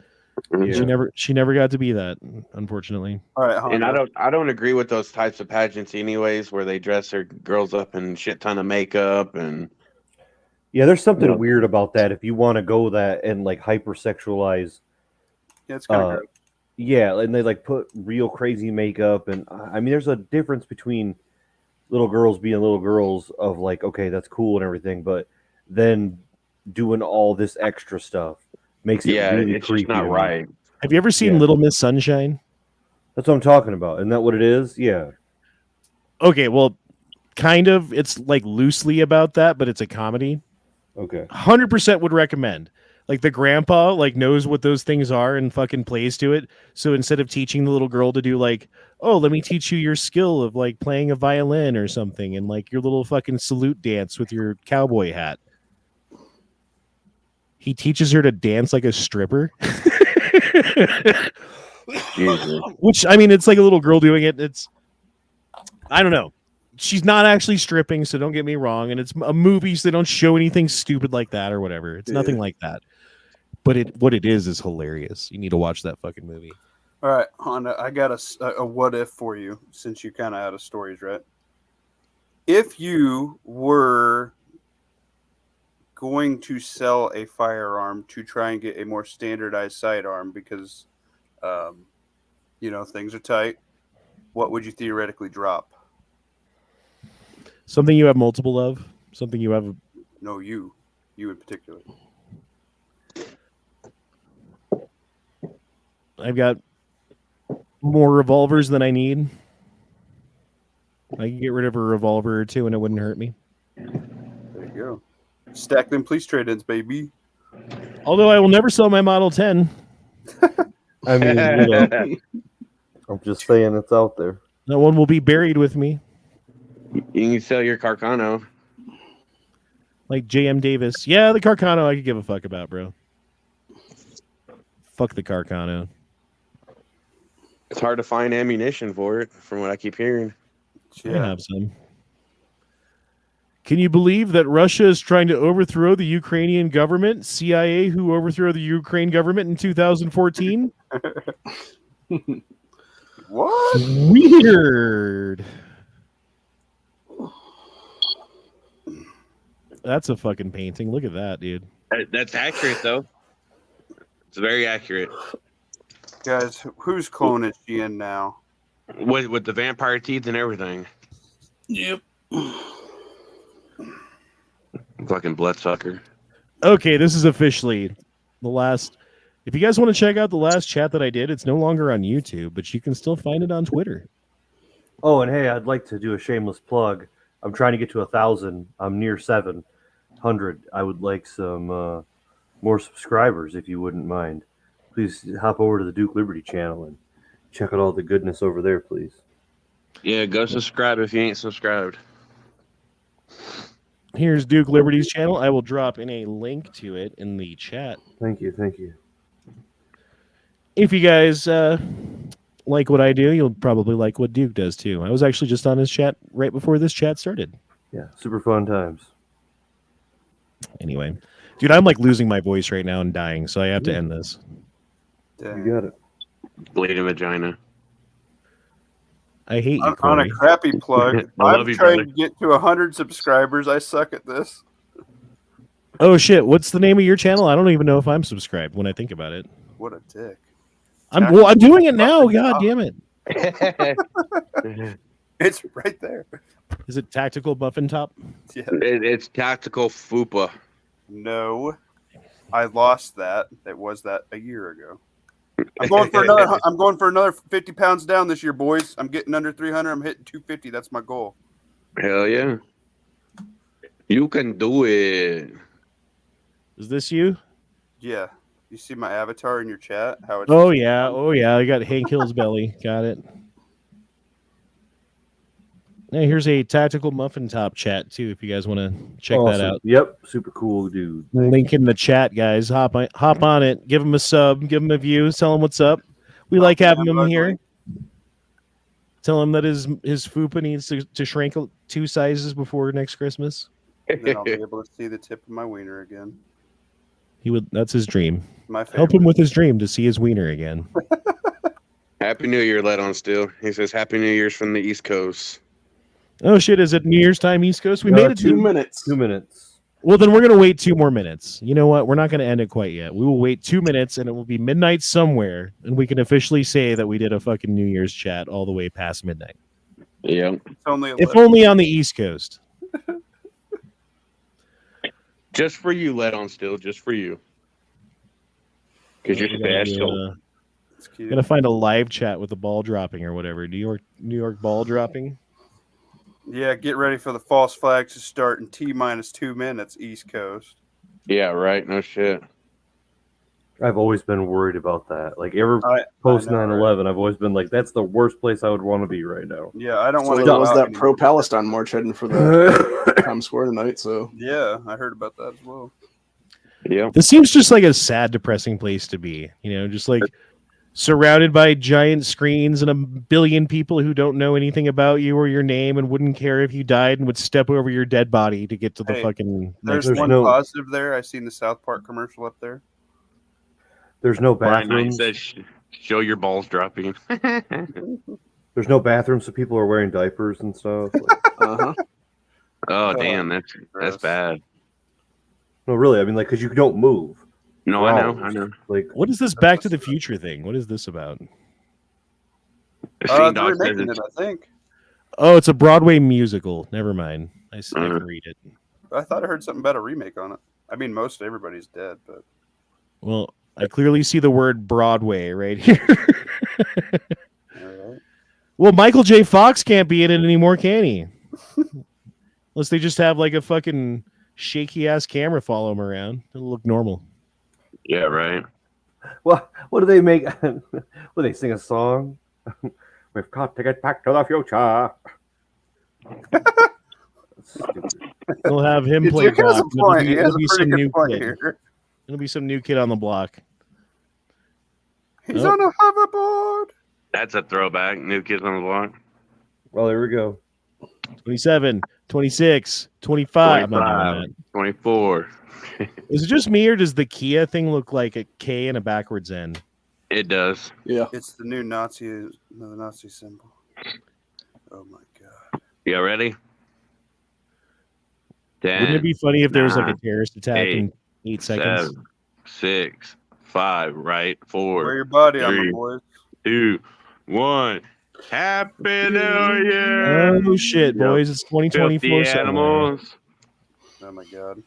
Mhm. She never got to be that, unfortunately. All right, And Honda. I don't agree with those types of pageants anyways, where they dress their girls up in shit ton of makeup and Yeah, there's something Yeah. weird about that. If you want to go that and like hypersexualize, Yeah, it's kind of gross. yeah, and they like put real crazy makeup, and I mean, there's a difference between little girls being little girls of like, okay, that's cool and everything, but then doing all this extra stuff makes it yeah, really it's creepy. just not to me. right. Have you ever seen Yeah. Little Miss Sunshine? That's what I'm talking about. Isn't that what it is? Yeah. Okay, well, kind of. It's like loosely about that, but it's a comedy. Okay. 100% would recommend. Like the grandpa like knows what those things are and fucking plays to it. So instead of teaching the little girl to do like, oh, let me teach you your skill of like playing a violin or something and like your little fucking salute dance with your cowboy hat, he teaches her to dance like a stripper. Jesus. Which, I mean, it's like a little girl doing it. It's, I don't know. She's not actually stripping, so don't get me wrong. And it's a movie, so they don't show anything stupid like that or whatever. It's nothing like that. But what it is hilarious. You need to watch that fucking movie. All right, Honda, I got a what if for you since you kind of out of stories, right? If you were going to sell a firearm to try and get a more standardized sidearm because, things are tight, what would you theoretically drop? Something you have multiple of. Something you have. No, you in particular. I've got more revolvers than I need. I can get rid of a revolver or two and it wouldn't hurt me. There you go. Stack them police trade-ins, baby. Although I will never sell my Model 10. I mean, I'm just saying it's out there. That one will be buried with me. You can sell your Carcano. Like J.M. Davis. Yeah, the Carcano I could give a fuck about, bro. Fuck the Carcano. It's hard to find ammunition for it, from what I keep hearing. I have some. Can you believe that Russia is trying to overthrow the Ukrainian government? CIA who overthrew the Ukraine government in 2014? What? Weird. That's a fucking painting. Look at that, dude. That's accurate, though. It's very accurate. Guys, whose clone is she in now? With the vampire teeth and everything. Yep. Fucking bloodsucker. Okay, this is officially the last. If you guys want to check out the last chat that I did, it's no longer on YouTube, but you can still find it on Twitter. Oh, and hey, I'd like to do a shameless plug. I'm trying to get to 1,000. I'm near 700. I would like some more subscribers, if you wouldn't mind. Please hop over to the Duke Liberty channel and check out all the goodness over there, please. Yeah, go subscribe if you ain't subscribed. Here's Duke Liberty's channel. I will drop in a link to it in the chat. Thank you, thank you. If you guys like what I do, you'll probably like what Duke does too. I was actually just on his chat right before this chat started. Yeah, super fun times. Anyway, dude, I'm like losing my voice right now and dying, so I have to end this. You got it. Bleeding vagina. I hate you, On a Corey. crappy plug, I love I'm you, trying brother. to get to 100 subscribers. I suck at this. Oh shit! What's the name of your channel? I don't even know if I'm subscribed. When I think about it, What a dick. I'm doing it now. God damn it! It's right there. Is it Tactical Buffin Top? Yeah. It's tactical fupa. No, I lost that. It was that a year ago. I'm going for another. I'm going for another 50 pounds down this year, boys. I'm getting under 300. I'm hitting 250. That's my goal. Hell yeah. You can do it. Is this you? Yeah. You see my avatar in your chat? How it's Oh yeah, I got Hank Hill's belly. Got it. Now here's a Tactical Muffin Top chat too. If you guys want to check that Awesome. out. Yep, super cool dude. Link in the chat, guys. Hop on it. Give him a sub. Give him a view. Tell him what's up. We like having him here. Tell him that his fupa needs to shrink 2 sizes before next Christmas. Then I'll be able to see the tip of my wiener again. That's his dream. My favorite. Help him with his dream to see his wiener again. Happy New Year, Let On Still. He says Happy New Year's from the East Coast. Oh shit! Is it New Year's time, East Coast? We made it 2 minutes. 2 minutes. Well, then we're gonna wait 2 more minutes. You know what? We're not gonna end it quite yet. We will wait 2 minutes, and it will be midnight somewhere, and we can officially say that we did a fucking New Year's chat all the way past midnight. Yeah. It's only If only on the East Coast. Just for you, Let On Still. Just for you. Because you're special. It's cute. Gonna find a live chat with the ball dropping or whatever. New York ball dropping. Yeah, get ready for the false flags to start in T-2 minutes, East Coast. Yeah, right. No shit. I've always been worried about that. Like ever I post know, 9/11, I've always been like, that's the worst place I would want to be right now. Yeah, I don't So want to there go was out that anymore. pro-Palestine march heading for the Times Square tonight. So Yeah, I heard about that as well. Yeah. This seems just like a sad, depressing place to be. You know, just like surrounded by giant screens and a billion people who don't know anything about you or your name and wouldn't care if you died and would step over your dead body to get to the Hey, fucking. There's next one thing. positive there. I seen the South Park commercial up there. There's no Brian Knight bathrooms. says, show your balls dropping. There's no bathrooms, so people are wearing diapers and stuff. Like, Oh, damn. That's gross. bad. no, really. I mean, like, because you don't move. No, I know. Like, What is this Back to the Future thing? What is this about? They're Dog says remaking it's, it, I think. Oh, it's a Broadway musical. Never mind. I can read it. I thought I heard something about a remake on it. I mean, most everybody's dead, but Well, I clearly see the word Broadway right here. all right. Well, Michael J. Fox can't be in it anymore, can he? Unless they just have like a fucking shaky ass camera follow him around. It'll look normal. yeah, right. what do they make? What do they sing a song? We've got to get back to the future. That's stupid. They'll have him Dude, play Duke has Doc. a point. He has It'll a be pretty some good new point kid. here. It'll be some new kid on the block. He's Oh. on a hoverboard. That's a throwback. New Kids on the Block. Well, there we go. 27, 26, 25. I'm not doing 24. that. Is it just me or does the Kia thing look like a K and a backwards N? It does. yeah, It's the new Nazi symbol. Oh my god. You ready? 10, Wouldn't it be funny if there was like a 9, terrorist attack 8, in 8 seconds? 7, 6, 5, right? 4, Wear your body on 3, my boys. 2, 1. Happy New Year! Oh shit, boys! It's 2024. Filthy animals. Oh my god.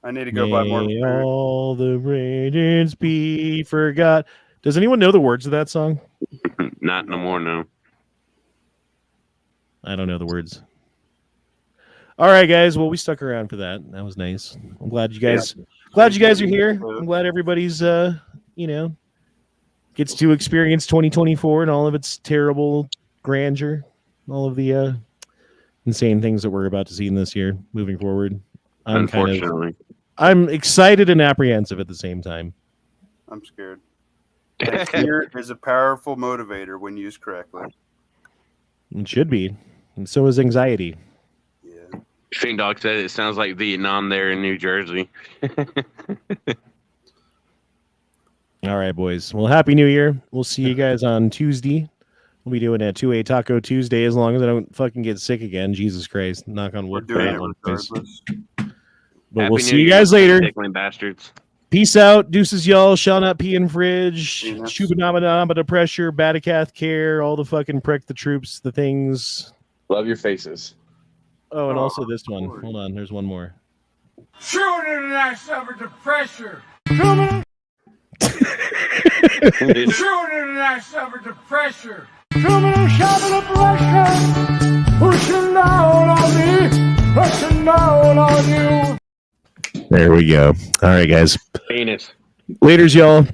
I need to go buy more May food. all the radiance be forgot. Does anyone know the words of that song? Not no more, no. I don't know the words. All right, guys. Well, we stuck around for that. That was nice. I'm glad you guys. Glad you guys are here. I'm glad everybody's gets to experience 2024 and all of its terrible grandeur, all of the insane things that we're about to see in this year moving forward. Unfortunately. I'm excited and apprehensive at the same time. I'm scared. And fear is a powerful motivator when used correctly. It should be. And so is anxiety. Yeah. Fiend Dog said it sounds like Vietnam there in New Jersey. All right, boys. Well, Happy New Year. We'll see you guys on Tuesday. We'll be doing a 2A Taco Tuesday as long as I don't fucking get sick again. Jesus Christ. Knock on wood. We're doing for it that one, boys. regardless. But Happy we'll New see you Year, guys later. tickling bastards. Peace out. Deuces, y'all. Shall not pee in fridge. Peanuts. Shubanamada pressure. Batacath care. All the fucking prick the troops. The things. Love your faces. Oh, and Oh, also this one. Lord. Hold on. There's one more. Shooting and I suffered the pressure. Shooting Shooting and I suffered the pressure. Pushing down on me, pushing down on you. There we go. All right, guys. Penis. Laters, y'all.